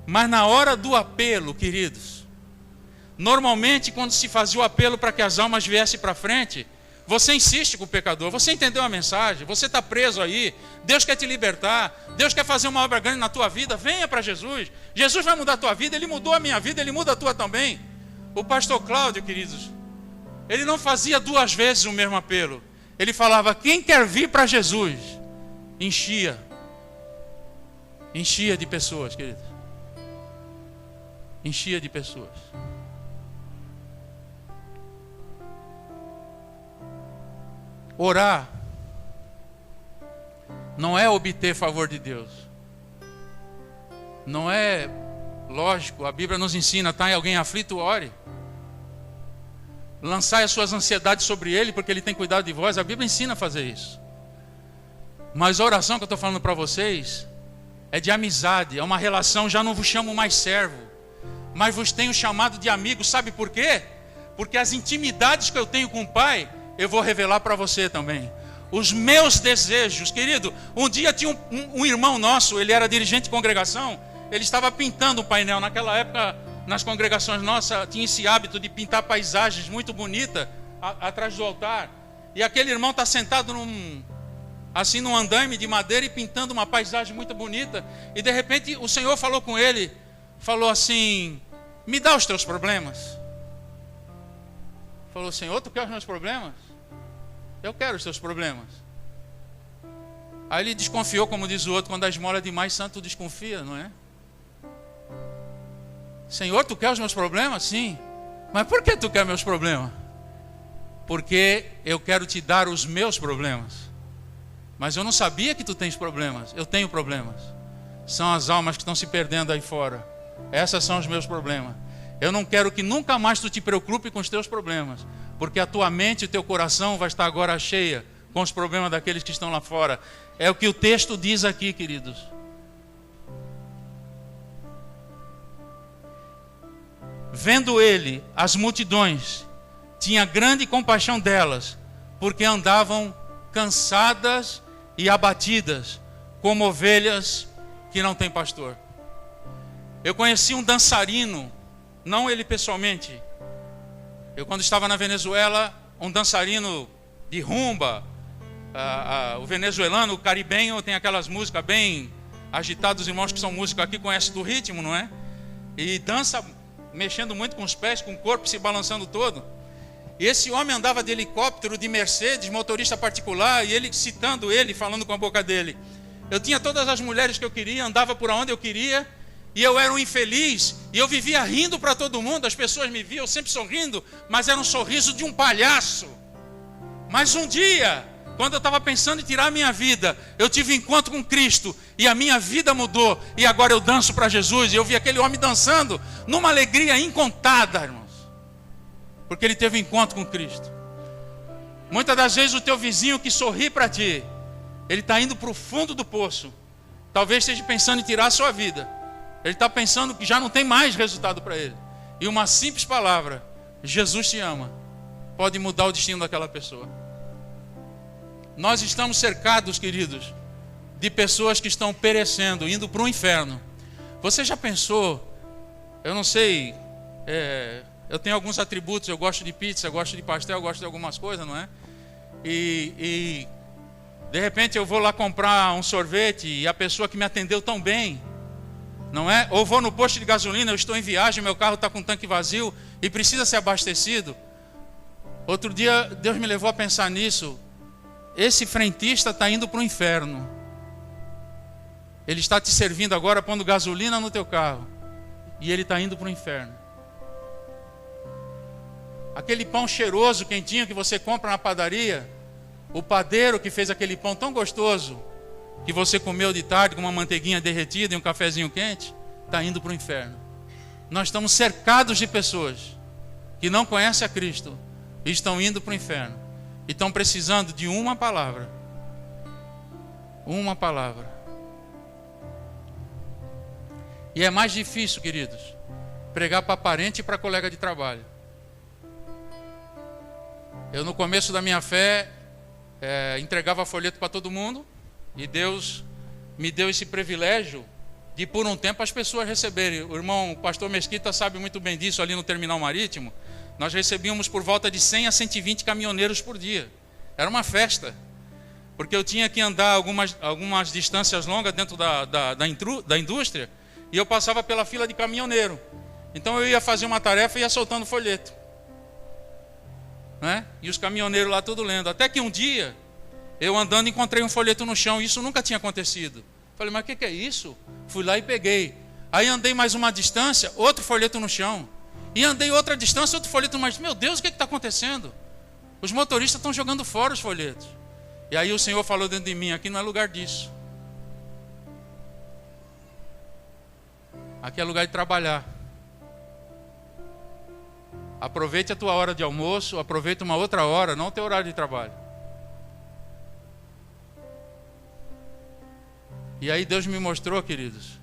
Mas na hora do apelo, queridos, normalmente quando se fazia o apelo para que as almas viessem para frente, você insiste com o pecador, você entendeu a mensagem, você está preso aí, Deus quer te libertar, Deus quer fazer uma obra grande na tua vida, venha para Jesus. Jesus vai mudar a tua vida, Ele mudou a minha vida, Ele muda a tua também. O pastor Cláudio, queridos, ele não fazia 2 vezes o mesmo apelo. Ele falava, quem quer vir para Jesus? Enchia de pessoas, queridos. Enchia de pessoas. Orar não é obter favor de Deus. Não é, lógico, a Bíblia nos ensina, tá? Alguém aflito, ore. Lançai as suas ansiedades sobre Ele, porque Ele tem cuidado de vós. A Bíblia ensina a fazer isso. Mas a oração que eu estou falando para vocês é de amizade, é uma relação. Já não vos chamo mais servo, mas vos tenho chamado de amigo. Sabe por quê? Porque as intimidades que eu tenho com o Pai, eu vou revelar para você também. Os meus desejos, querido. Um dia tinha um irmão nosso, ele era dirigente de congregação. Ele estava pintando um painel. Naquela época, nas congregações nossas, tinha esse hábito de pintar paisagens muito bonitas atrás do altar. E aquele irmão está sentado num andaime de madeira e pintando uma paisagem muito bonita. E de repente o Senhor falou com ele, falou assim, me dá os teus problemas. Falou, Senhor, tu quer os meus problemas? Eu quero os teus problemas. Aí ele desconfiou, como diz o outro, quando a esmola é demais, santo desconfia, não é? Senhor, tu quer os meus problemas? Sim. Mas por que tu quer meus problemas? Porque eu quero te dar os meus problemas. Mas eu não sabia que tu tens problemas. Eu tenho problemas. São as almas que estão se perdendo aí fora. Esses são os meus problemas. Eu não quero que nunca mais tu te preocupe com os teus problemas, porque a tua mente e o teu coração vai estar agora cheia com os problemas daqueles que estão lá fora. É o que o texto diz aqui, queridos. Vendo ele as multidões, tinha grande compaixão delas, porque andavam cansadas e abatidas, como ovelhas que não têm pastor. Eu conheci um dançarino, não ele pessoalmente. Eu, quando estava na Venezuela, um dançarino de rumba, o venezuelano, o caribenho, tem aquelas músicas bem agitadas. Os irmãos que são músicos aqui conhecem do ritmo, não é? E dança mexendo muito com os pés, com o corpo se balançando todo. E esse homem andava de helicóptero, de Mercedes, motorista particular, e ele citando ele, falando com a boca dele: eu tinha todas as mulheres que eu queria, andava por onde eu queria, e eu era um infeliz, e eu vivia rindo para todo mundo. As pessoas me viam sempre sorrindo, mas era um sorriso de um palhaço. Mas um dia, quando eu estava pensando em tirar a minha vida, eu tive um encontro com Cristo, e a minha vida mudou, e agora eu danço para Jesus. E eu vi aquele homem dançando numa alegria incontada, irmãos, porque ele teve um encontro com Cristo. Muitas das vezes o teu vizinho que sorri para ti, ele está indo para o fundo do poço. Talvez esteja pensando em tirar a sua vida. Ele está pensando que já não tem mais resultado para ele. E uma simples palavra: Jesus te ama, pode mudar o destino daquela pessoa. Nós estamos cercados, queridos, de pessoas que estão perecendo, indo para o inferno. Você já pensou? Eu não sei, eu tenho alguns atributos. Eu gosto de pizza, eu gosto de pastel, eu gosto de algumas coisas, não é? E de repente eu vou lá comprar um sorvete, e a pessoa que me atendeu tão bem, não é? Ou vou no posto de gasolina, eu estou em viagem, meu carro está com o tanque vazio e precisa ser abastecido. Outro dia Deus me levou a pensar nisso. Esse frentista está indo para o inferno. Ele está te servindo agora, pondo gasolina no teu carro, e ele está indo para o inferno. Aquele pão cheiroso, quentinho, que você compra na padaria, o padeiro que fez aquele pão tão gostoso, que você comeu de tarde com uma manteiguinha derretida e um cafezinho quente, está indo para o inferno. Nós estamos cercados de pessoas que não conhecem a Cristo e estão indo para o inferno. E estão precisando de uma palavra. Uma palavra. E é mais difícil, queridos, pregar para parente e para colega de trabalho. Eu, no começo da minha fé, entregava folheto para todo mundo, e Deus me deu esse privilégio de, por um tempo, as pessoas receberem. O irmão, o pastor Mesquita, sabe muito bem disso. Ali no terminal marítimo, nós recebíamos por volta de 100 a 120 caminhoneiros por dia. Era uma festa, porque eu tinha que andar algumas distâncias longas dentro da indústria, e eu passava pela fila de caminhoneiro. Então eu ia fazer uma tarefa e ia soltando folheto, né? E os caminhoneiros lá tudo lendo. Até que um dia, eu andando, encontrei um folheto no chão. Isso nunca tinha acontecido. Falei: mas o que é isso? Fui lá e peguei. Aí andei mais uma distância, outro folheto no chão. E andei outra distância, outro folheto mais. Meu Deus, o que está acontecendo? Os motoristas estão jogando fora os folhetos. E aí o Senhor falou dentro de mim: aqui não é lugar disso. Aqui é lugar de trabalhar. Aproveite a tua hora de almoço, aproveite uma outra hora, não o teu horário de trabalho. E aí Deus me mostrou, queridos,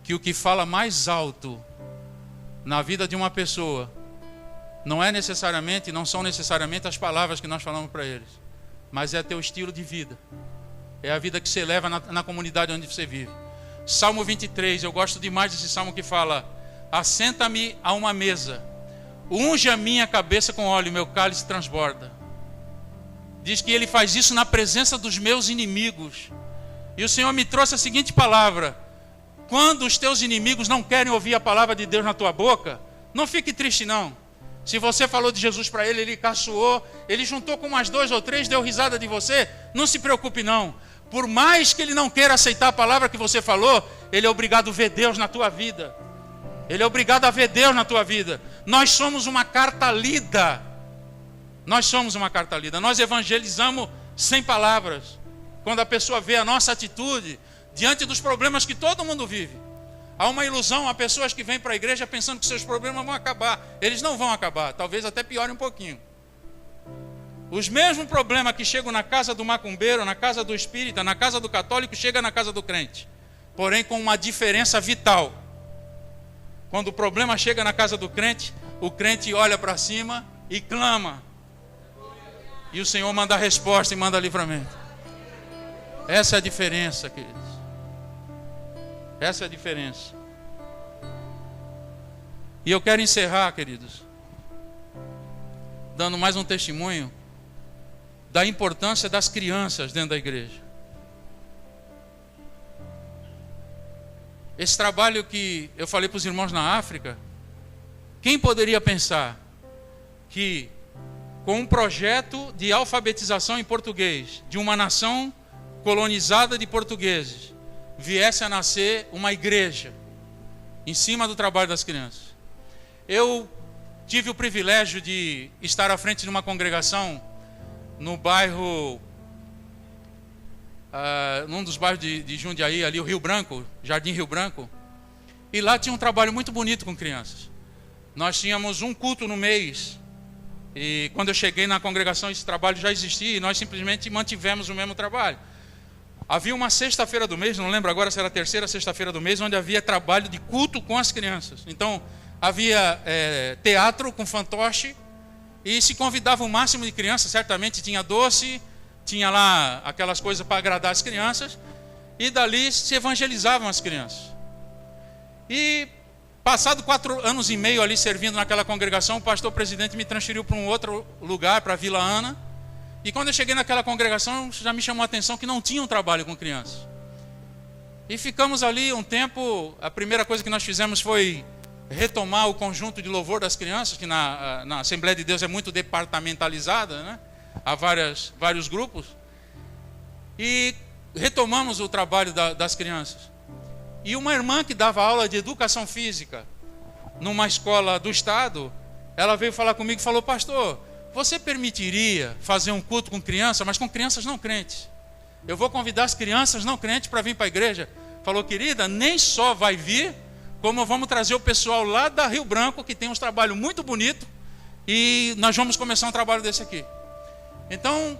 que o que fala mais alto na vida de uma pessoa não são necessariamente as palavras que nós falamos para eles, mas é teu estilo de vida. É a vida que você leva na comunidade onde você vive. Salmo 23, eu gosto demais desse salmo que fala: assenta-me a uma mesa, unge a minha cabeça com óleo, meu cálice transborda. Diz que ele faz isso na presença dos meus inimigos. E o Senhor me trouxe a seguinte palavra: quando os teus inimigos não querem ouvir a palavra de Deus na tua boca, não fique triste não. Se você falou de Jesus para ele, ele caçoou, ele juntou com mais 2 ou 3, deu risada de você, não se preocupe não. Por mais que ele não queira aceitar a palavra que você falou, ele é obrigado a ver Deus na tua vida. Ele é obrigado a ver Deus na tua vida. Nós somos uma carta lida. Nós somos uma carta lida. Nós evangelizamos sem palavras. Quando a pessoa vê a nossa atitude diante dos problemas que todo mundo vive. Há uma ilusão, há pessoas que vêm para a igreja pensando que seus problemas vão acabar. Eles não vão acabar, talvez até piorem um pouquinho. Os mesmos problemas que chegam na casa do macumbeiro, na casa do espírita, na casa do católico, chegam na casa do crente. Porém com uma diferença vital. Quando o problema chega na casa do crente, o crente olha para cima e clama. E o Senhor manda a resposta e manda livramento. Essa é a diferença, queridos. Essa é a diferença. E eu quero encerrar, queridos, dando mais um testemunho da importância das crianças dentro da igreja. Esse trabalho que eu falei para os irmãos na África, quem poderia pensar que com um projeto de alfabetização em português de uma nação colonizada de portugueses, viesse a nascer uma igreja em cima do trabalho das crianças. Eu tive o privilégio de estar à frente de uma congregação no bairro, num dos bairros de Jundiaí, ali o Rio Branco, Jardim Rio Branco, e lá tinha um trabalho muito bonito com crianças. Nós tínhamos um culto no mês, e quando eu cheguei na congregação esse trabalho já existia, e nós simplesmente mantivemos o mesmo trabalho. Havia uma sexta-feira do mês, não lembro agora se era a terceira sexta-feira do mês, onde havia trabalho de culto com as crianças. Então, havia teatro com fantoche e se convidava o máximo de crianças. Certamente tinha doce, tinha lá aquelas coisas para agradar as crianças. E dali se evangelizavam as crianças. E passado 4 anos e meio ali servindo naquela congregação, o pastor presidente me transferiu para um outro lugar, para a Vila Ana. E quando eu cheguei naquela congregação, já me chamou a atenção que não tinha um trabalho com crianças. E ficamos ali um tempo. A primeira coisa que nós fizemos foi retomar o conjunto de louvor das crianças, que na Assembleia de Deus é muito departamentalizada, né? Há vários grupos. E retomamos o trabalho das crianças. E uma irmã que dava aula de educação física numa escola do estado, ela veio falar comigo e falou: pastor, você permitiria fazer um culto com criança, mas com crianças não crentes? Eu vou convidar as crianças não crentes para vir para a igreja. Falou: querida, nem só vai vir, como vamos trazer o pessoal lá da Rio Branco, que tem uns trabalhos muito bonitos, e nós vamos começar um trabalho desse aqui. Então,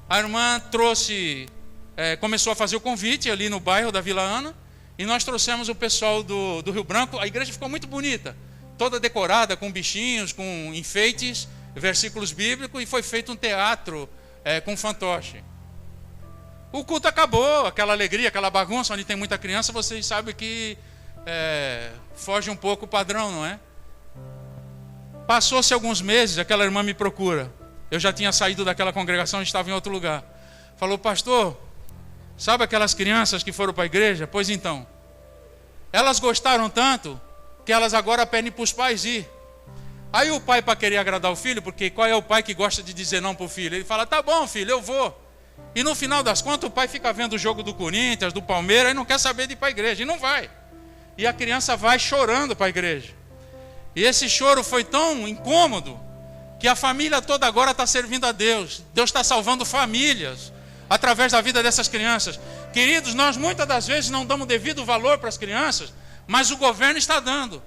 a irmã começou a fazer o convite ali no bairro da Vila Ana, e nós trouxemos o pessoal do Rio Branco. A igreja ficou muito bonita, toda decorada, com bichinhos, com enfeites, versículos bíblicos, e foi feito um teatro com fantoche. O culto acabou, aquela alegria, aquela bagunça, onde tem muita criança, vocês sabem que foge um pouco o padrão, não é? Passou-se alguns meses, aquela irmã me procura. Eu já tinha saído daquela congregação e estava em outro lugar. Falou: pastor, sabe aquelas crianças que foram para a igreja? Pois então, elas gostaram tanto que elas agora pedem para os pais ir. Aí o pai, para querer agradar o filho, porque qual é o pai que gosta de dizer não para o filho? Ele fala: tá bom, filho, eu vou. E no final das contas o pai fica vendo o jogo do Corinthians, do Palmeiras, e não quer saber de ir para a igreja, e não vai. E a criança vai chorando para a igreja. E esse choro foi tão incômodo que a família toda agora está servindo a Deus. Deus está salvando famílias através da vida dessas crianças. Queridos, nós muitas das vezes não damos devido valor para as crianças, mas o governo está dando.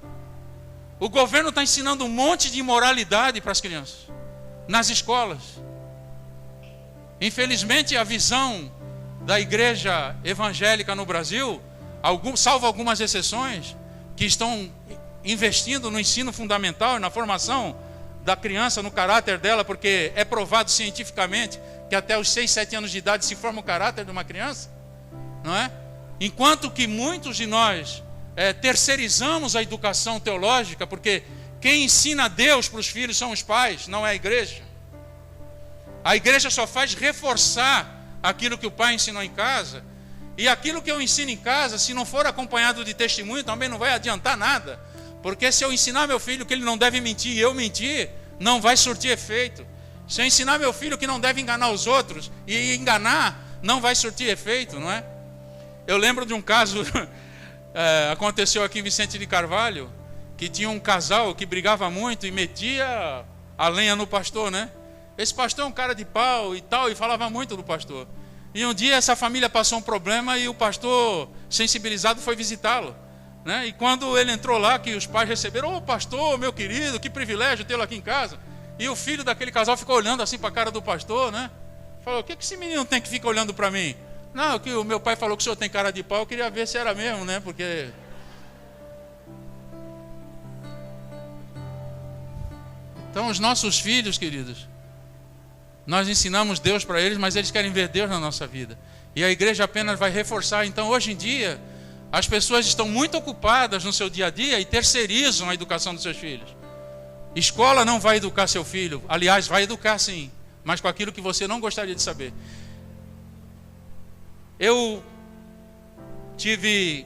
O governo está ensinando um monte de imoralidade para as crianças nas escolas. Infelizmente, a visão da igreja evangélica no Brasil, salvo algumas exceções, que estão investindo no ensino fundamental e na formação da criança, no caráter dela, porque é provado cientificamente que até os 6, 7 anos de idade se forma o caráter de uma criança, não é? Enquanto que muitos de nós terceirizamos a educação teológica, porque quem ensina a Deus para os filhos são os pais, não é a igreja. A igreja só faz reforçar aquilo que o pai ensinou em casa, e aquilo que eu ensino em casa, se não for acompanhado de testemunho, também não vai adiantar nada, porque se eu ensinar meu filho que ele não deve mentir e eu mentir, não vai surtir efeito. Se eu ensinar meu filho que não deve enganar os outros e enganar, não vai surtir efeito, não é? Eu lembro de um caso, aconteceu aqui em Vicente de Carvalho, que tinha um casal que brigava muito e metia a lenha no pastor, né? Esse pastor é um cara de pau e tal, e falava muito do pastor. E um dia essa família passou um problema e o pastor, sensibilizado, foi visitá-lo, né? E quando ele entrou lá, que os pais receberam: ô pastor, meu querido, que privilégio tê-lo aqui em casa. E o filho daquele casal ficou olhando assim para a cara do pastor, né? Falou: o que esse menino tem que ficar olhando para mim? Não, que o meu pai falou que o senhor tem cara de pau, eu queria ver se era mesmo, né? Porque... Então os nossos filhos, queridos, nós ensinamos Deus para eles, mas eles querem ver Deus na nossa vida. E a igreja apenas vai reforçar. Então hoje em dia, as pessoas estão muito ocupadas no seu dia a dia e terceirizam a educação dos seus filhos. Escola não vai educar seu filho. Aliás, vai educar sim, mas com aquilo que você não gostaria de saber. Eu tive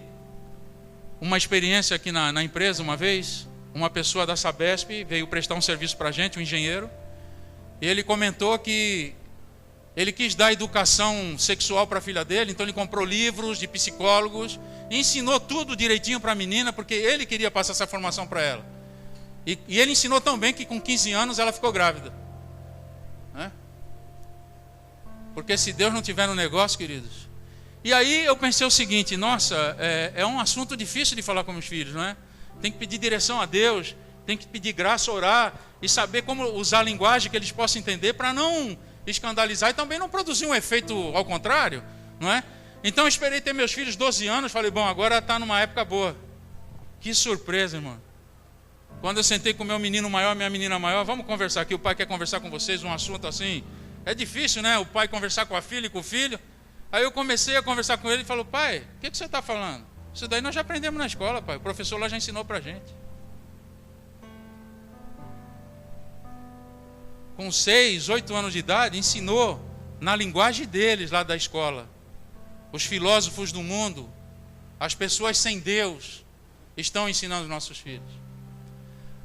uma experiência aqui na empresa uma vez. Uma pessoa da Sabesp veio prestar um serviço para a gente, um engenheiro. E ele comentou que ele quis dar educação sexual para a filha dele, então ele comprou livros de psicólogos e ensinou tudo direitinho para a menina, porque ele queria passar essa formação para ela. E ele ensinou tão bem que com 15 anos ela ficou grávida, né? Porque se Deus não tiver no negócio, queridos... E aí eu pensei o seguinte: nossa, é um assunto difícil de falar com meus filhos, não é? Tem que pedir direção a Deus, tem que pedir graça, orar e saber como usar a linguagem que eles possam entender para não escandalizar e também não produzir um efeito ao contrário, não é? Então eu esperei ter meus filhos 12 anos, falei: bom, agora está numa época boa. Que surpresa, irmão. Quando eu sentei com meu menino maior, minha menina maior: vamos conversar aqui, o pai quer conversar com vocês, um assunto assim. É difícil, né? O pai conversar com a filha e com o filho. Aí eu comecei a conversar com ele e falou: pai, o que você está falando? Isso daí nós já aprendemos na escola, pai. O professor lá já ensinou para a gente. Com 6, 8 anos de idade, ensinou na linguagem deles lá da escola. Os filósofos do mundo, as pessoas sem Deus, estão ensinando os nossos filhos.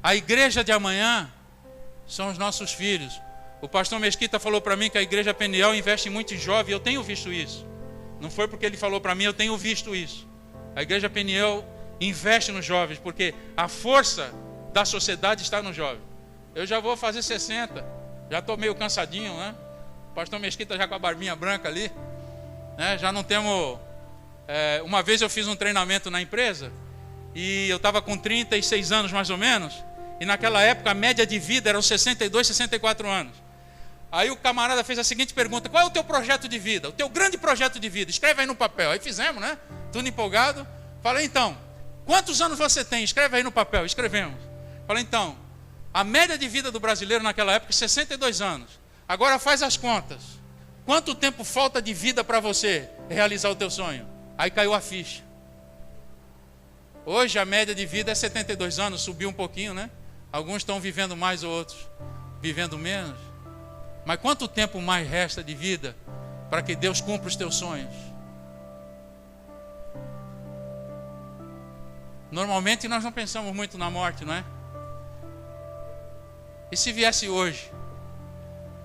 A igreja de amanhã são os nossos filhos. O pastor Mesquita falou para mim que a igreja Peniel investe muito em jovem. Eu tenho visto isso. Não foi porque ele falou para mim, eu tenho visto isso. A igreja Peniel investe nos jovens, porque a força da sociedade está no jovem. Eu já vou fazer 60, já estou meio cansadinho, né? O pastor Mesquita já com a barbinha branca ali, né? Já não temos... uma vez eu fiz um treinamento na empresa e eu estava com 36 anos mais ou menos, e naquela época a média de vida era 62, 64 anos. Aí o camarada fez a seguinte pergunta: qual é o teu projeto de vida? O teu grande projeto de vida? Escreve aí no papel. Aí fizemos, né? Tudo empolgado. Falei: então, quantos anos você tem? Escreve aí no papel. Escrevemos. Falei: então, a média de vida do brasileiro naquela época é 62 anos. Agora faz as contas. Quanto tempo falta de vida para você realizar o teu sonho? Aí caiu a ficha. Hoje a média de vida é 72 anos, subiu um pouquinho, né? Alguns estão vivendo mais, outros vivendo menos. Mas quanto tempo mais resta de vida para que Deus cumpra os teus sonhos? Normalmente nós não pensamos muito na morte, não é? E se viesse hoje,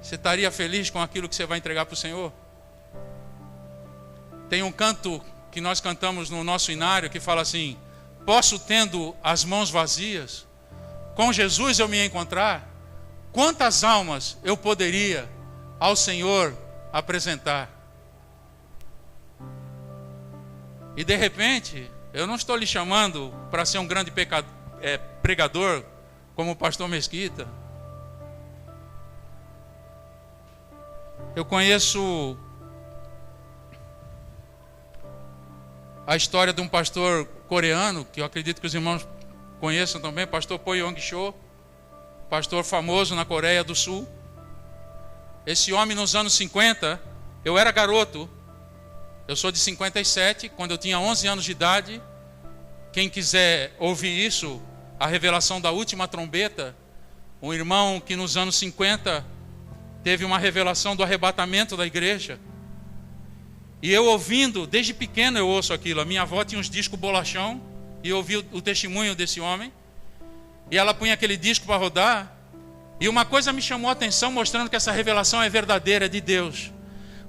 você estaria feliz com aquilo que você vai entregar para o Senhor? Tem um canto que nós cantamos no nosso inário que fala assim: posso, tendo as mãos vazias, com Jesus eu me encontrar, quantas almas eu poderia ao Senhor apresentar? E de repente, eu não estou lhe chamando para ser um grande pregador como o pastor Mesquita. Eu conheço a história de um pastor coreano, que eu acredito que os irmãos conheçam também, pastor Po Yong-cho, pastor famoso na Coreia do Sul. Esse homem nos anos 50, eu era garoto, eu sou de 57, quando eu tinha 11 anos de idade. Quem quiser ouvir isso, a revelação da última trombeta, um irmão que nos anos 50 teve uma revelação do arrebatamento da igreja. E eu ouvindo, desde pequeno eu ouço aquilo. A minha avó tinha uns discos bolachão e eu ouvi o testemunho desse homem. E ela punha aquele disco para rodar. E uma coisa me chamou a atenção, mostrando que essa revelação é verdadeira, de Deus.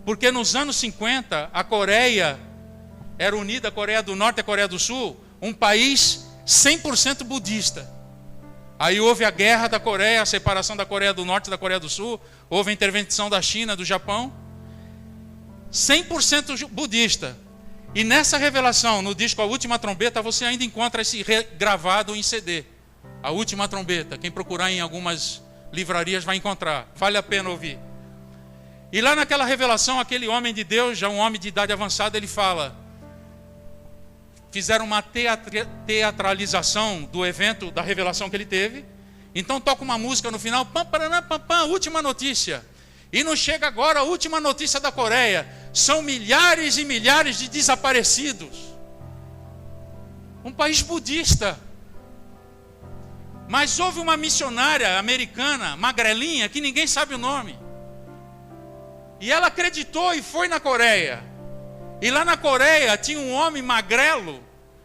Porque nos anos 50, a Coreia era unida, a Coreia do Norte e a Coreia do Sul, um país 100% budista. Aí houve a guerra da Coreia, a separação da Coreia do Norte e da Coreia do Sul, houve a intervenção da China, do Japão, 100% budista. E nessa revelação, no disco A Última Trombeta, você ainda encontra esse gravado em CD. A Última Trombeta, quem procurar em algumas livrarias vai encontrar, vale a pena ouvir. E lá naquela revelação, aquele homem de Deus, já um homem de idade avançada, ele fala, fizeram uma teatralização do evento, da revelação que ele teve, então toca uma música no final, pam, paraná, pam, pam, última notícia. E não chega agora a última notícia da Coreia, são milhares e milhares de desaparecidos. Um país budista. Mas houve uma missionária americana, magrelinha, que ninguém sabe o nome. E ela acreditou e foi na Coreia. E lá na Coreia tinha um homem magrelo,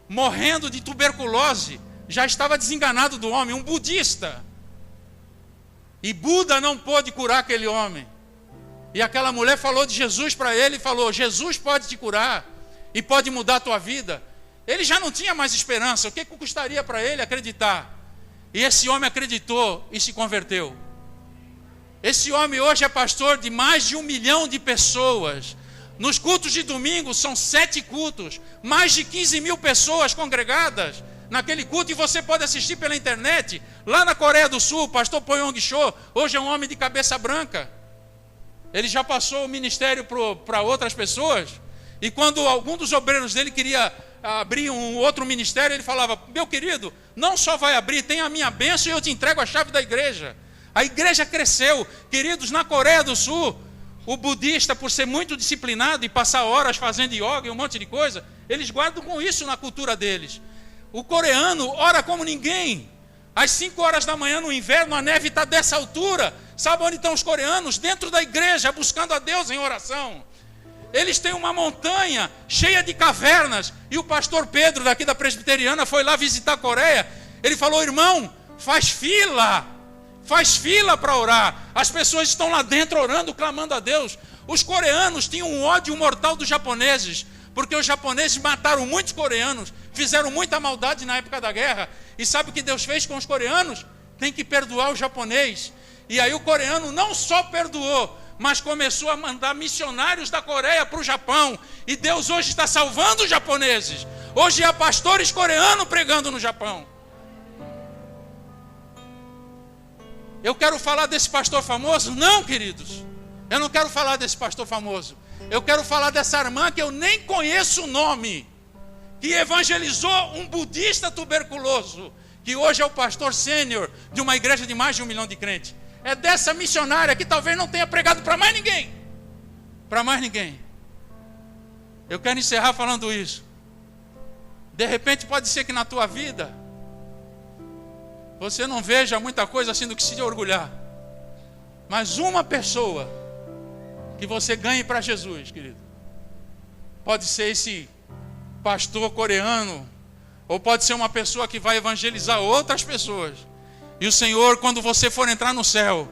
morrendo de tuberculose. Já estava desenganado do homem, um budista. E Buda não pôde curar aquele homem. E aquela mulher falou de Jesus para ele, falou, Jesus pode te curar e pode mudar a tua vida. Ele já não tinha mais esperança, o que custaria para ele acreditar? E esse homem acreditou e se converteu. Esse homem hoje é pastor de mais de 1 milhão de pessoas. Nos cultos de domingo são 7 cultos, mais de 15 mil pessoas congregadas naquele culto, e você pode assistir pela internet. Lá na Coreia do Sul, o pastor Poyong Cho, hoje é um homem de cabeça branca. Ele já passou o ministério para outras pessoas, e quando algum dos obreiros dele queria abrir um outro ministério, ele falava, meu querido, não só vai abrir, tem a minha bênção e eu te entrego a chave da igreja. A igreja cresceu. Queridos, na Coreia do Sul, o budista, por ser muito disciplinado e passar horas fazendo yoga e um monte de coisa, eles guardam com isso na cultura deles. O coreano ora como ninguém. Às 5 horas da manhã no inverno, a neve está dessa altura. Sabe onde estão os coreanos? Dentro da igreja, buscando a Deus em oração. Eles têm uma montanha cheia de cavernas. E o pastor Pedro, daqui da Presbiteriana, foi lá visitar a Coreia. Ele falou, irmão, faz fila para orar. As pessoas estão lá dentro orando, clamando a Deus. Os coreanos tinham um ódio mortal dos japoneses, porque os japoneses mataram muitos coreanos, fizeram muita maldade na época da guerra. E sabe o que Deus fez com os coreanos? Tem que perdoar o japonês. E aí o coreano não só perdoou, mas começou a mandar missionários da Coreia para o Japão. E Deus hoje está salvando os japoneses. Hoje há pastores coreanos pregando no Japão. Eu quero falar desse pastor famoso? Não, queridos. Eu não quero falar desse pastor famoso. Eu quero falar dessa irmã que eu nem conheço o nome, que evangelizou um budista tuberculoso, que hoje é o pastor sênior de uma igreja de mais de 1 milhão de crentes. É dessa missionária que talvez não tenha pregado para mais ninguém. Para mais ninguém. Eu quero encerrar falando isso. De repente pode ser que na tua vida você não veja muita coisa assim do que se orgulhar. Mas uma pessoa que você ganhe para Jesus, querido. Pode ser esse pastor coreano, ou pode ser uma pessoa que vai evangelizar outras pessoas. E o Senhor, quando você for entrar no céu,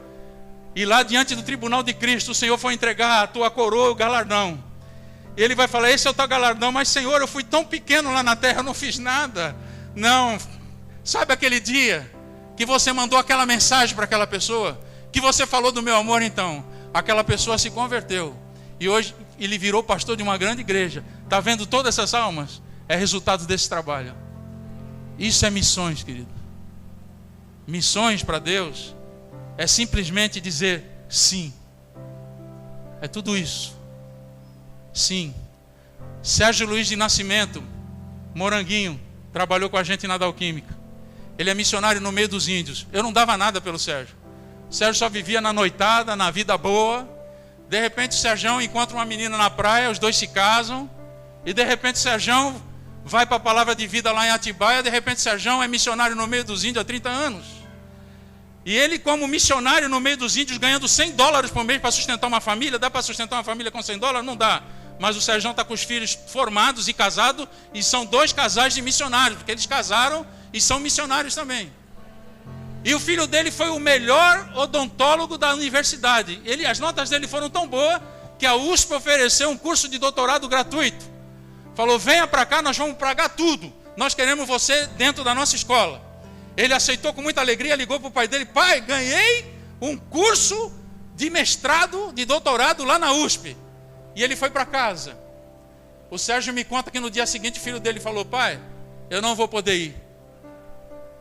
e lá diante do tribunal de Cristo, o Senhor for entregar a tua coroa e o galardão. E Ele vai falar, esse é o teu galardão, mas Senhor, eu fui tão pequeno lá na terra, eu não fiz nada. Não, sabe aquele dia que você mandou aquela mensagem para aquela pessoa, que você falou do meu amor, então, aquela pessoa se converteu, e hoje ele virou pastor de uma grande igreja. Está vendo todas essas almas? É resultado desse trabalho. Isso é missões, querido. Missões para Deus é simplesmente dizer sim. É tudo isso. Sim. Sérgio Luiz de Nascimento, Moranguinho, trabalhou com a gente na Dalquímica. Ele é missionário no meio dos índios. Eu não dava nada pelo Sérgio. O Sérgio só vivia na noitada, na vida boa. De repente o Sérgio encontra uma menina na praia, os dois se casam. E de repente o Sérgio vai para a Palavra de Vida lá em Atibaia. De repente o Sérgio é missionário no meio dos índios há 30 anos. E ele, como missionário no meio dos índios, ganhando $100 por mês para sustentar uma família. Dá para sustentar uma família com $100? Não dá. Mas o Sérgio está com os filhos formados e casados. E são 2 casais de missionários, porque eles casaram e são missionários também. E o filho dele foi o melhor odontólogo da universidade. As notas dele foram tão boas que a USP ofereceu um curso de doutorado gratuito. Falou, venha para cá, nós vamos pagar tudo. Nós queremos você dentro da nossa escola. Ele aceitou com muita alegria, ligou para o pai dele, pai, ganhei um curso de mestrado, de doutorado lá na USP. E ele foi para casa. O Sérgio me conta que no dia seguinte o filho dele falou, pai, eu não vou poder ir.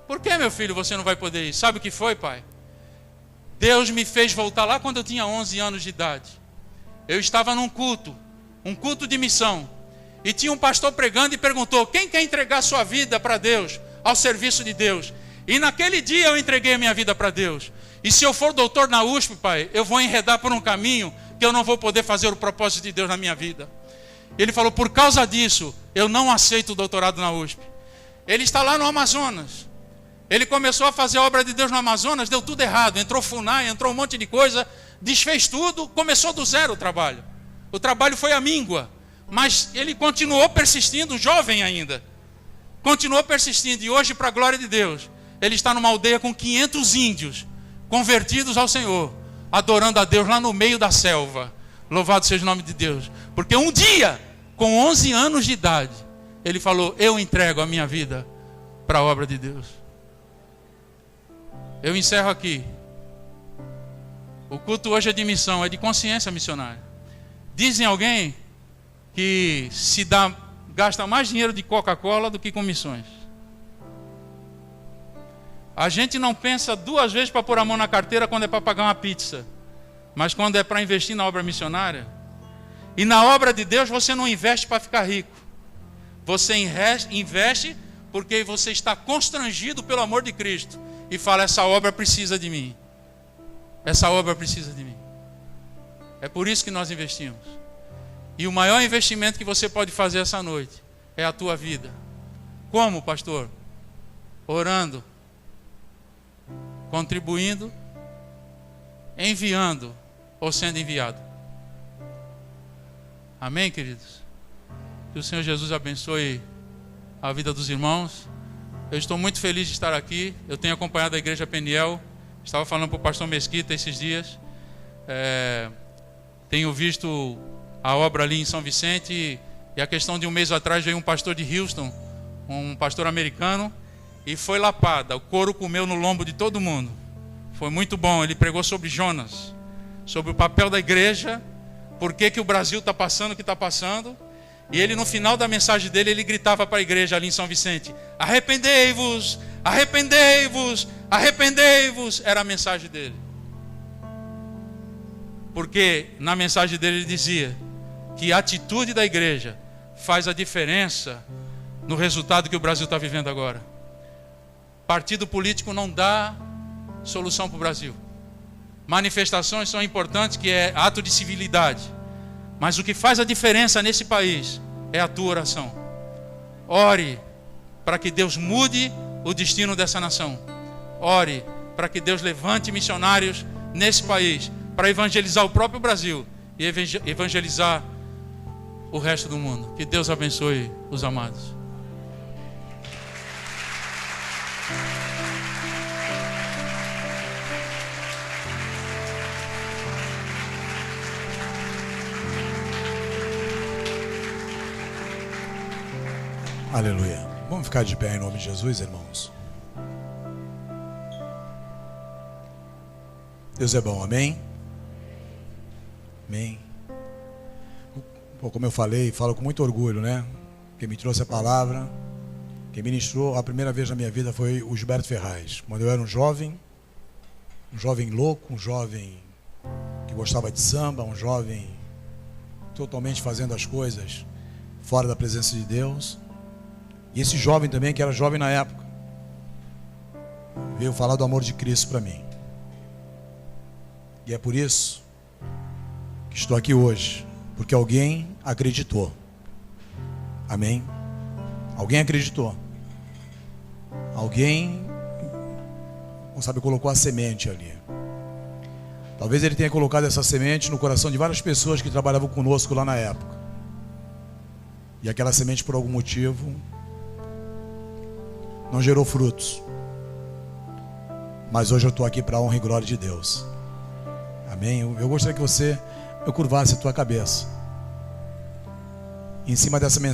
Por que, meu filho, você não vai poder ir? Sabe o que foi, pai? Deus me fez voltar lá quando eu tinha 11 anos de idade. Eu estava num culto, um culto de missão. E tinha um pastor pregando e perguntou, quem quer entregar sua vida para Deus, ao serviço de Deus? E naquele dia eu entreguei a minha vida para Deus. E se eu for doutor na USP, pai, eu vou enredar por um caminho que eu não vou poder fazer o propósito de Deus na minha vida. Ele falou, por causa disso, eu não aceito o doutorado na USP. Ele está lá no Amazonas. Ele começou a fazer a obra de Deus no Amazonas, deu tudo errado. Entrou FUNAI, entrou um monte de coisa, desfez tudo, começou do zero o trabalho. O trabalho foi à míngua. Mas ele continuou persistindo, jovem ainda. Continuou persistindo. E hoje, para a glória de Deus, ele está numa aldeia com 500 índios, convertidos ao Senhor, adorando a Deus lá no meio da selva. Louvado seja o nome de Deus. Porque um dia, com 11 anos de idade, ele falou, eu entrego a minha vida para a obra de Deus. Eu encerro aqui. O culto hoje é de missão, é de consciência missionária. Dizem alguém que gasta mais dinheiro de Coca-Cola do que com missões. A gente não pensa duas vezes para pôr a mão na carteira quando é para pagar uma pizza. Mas quando é para investir na obra missionária. E na obra de Deus você não investe para ficar rico. Você investe porque você está constrangido pelo amor de Cristo. E fala, essa obra precisa de mim. Essa obra precisa de mim. É por isso que nós investimos. E o maior investimento que você pode fazer essa noite é a tua vida. Como, pastor? Orando, contribuindo, enviando ou sendo enviado. Amém, queridos? Que o Senhor Jesus abençoe a vida dos irmãos. Eu estou muito feliz de estar aqui. Eu tenho acompanhado a igreja Peniel. Estava falando para o pastor Mesquita esses dias. Tenho visto a obra ali em São Vicente. E a questão de um mês atrás veio um pastor de Houston, um pastor americano, e foi lapada. O couro comeu no lombo de todo mundo. Foi muito bom. Ele pregou sobre Jonas, sobre o papel da igreja, por que o Brasil está passando o que está passando. E ele, no final da mensagem dele, ele gritava para a igreja ali em São Vicente, arrependei-vos, arrependei-vos, arrependei-vos. Era a mensagem dele. Porque na mensagem dele ele dizia que a atitude da igreja faz a diferença no resultado que o Brasil está vivendo agora. Partido político não dá solução para o Brasil. Manifestações são importantes, que é ato de civilidade. Mas o que faz a diferença nesse país é a tua oração. Ore para que Deus mude o destino dessa nação. Ore para que Deus levante missionários nesse país para evangelizar o próprio Brasil e evangelizar o resto do mundo. Que Deus abençoe os amados. Aleluia. Vamos ficar de pé em nome de Jesus, irmãos. Deus é bom, amém? Amém. Como eu falei, falo com muito orgulho, né? Quem me trouxe a palavra, quem ministrou a primeira vez na minha vida foi o Gilberto Ferraz. Quando eu era um jovem louco, um jovem que gostava de samba, um jovem totalmente fazendo as coisas fora da presença de Deus. E esse jovem também, que era jovem na época, veio falar do amor de Cristo para mim. E é por isso que estou aqui hoje, porque alguém acreditou. Amém? Alguém acreditou. Alguém, não sabe, colocou a semente ali. Talvez ele tenha colocado essa semente no coração de várias pessoas que trabalhavam conosco lá na época. E aquela semente, por algum motivo, não gerou frutos. Mas hoje eu estou aqui para a honra e glória de Deus. Amém? Eu gostaria que você eu curvasse a tua cabeça. E em cima dessa mensagem,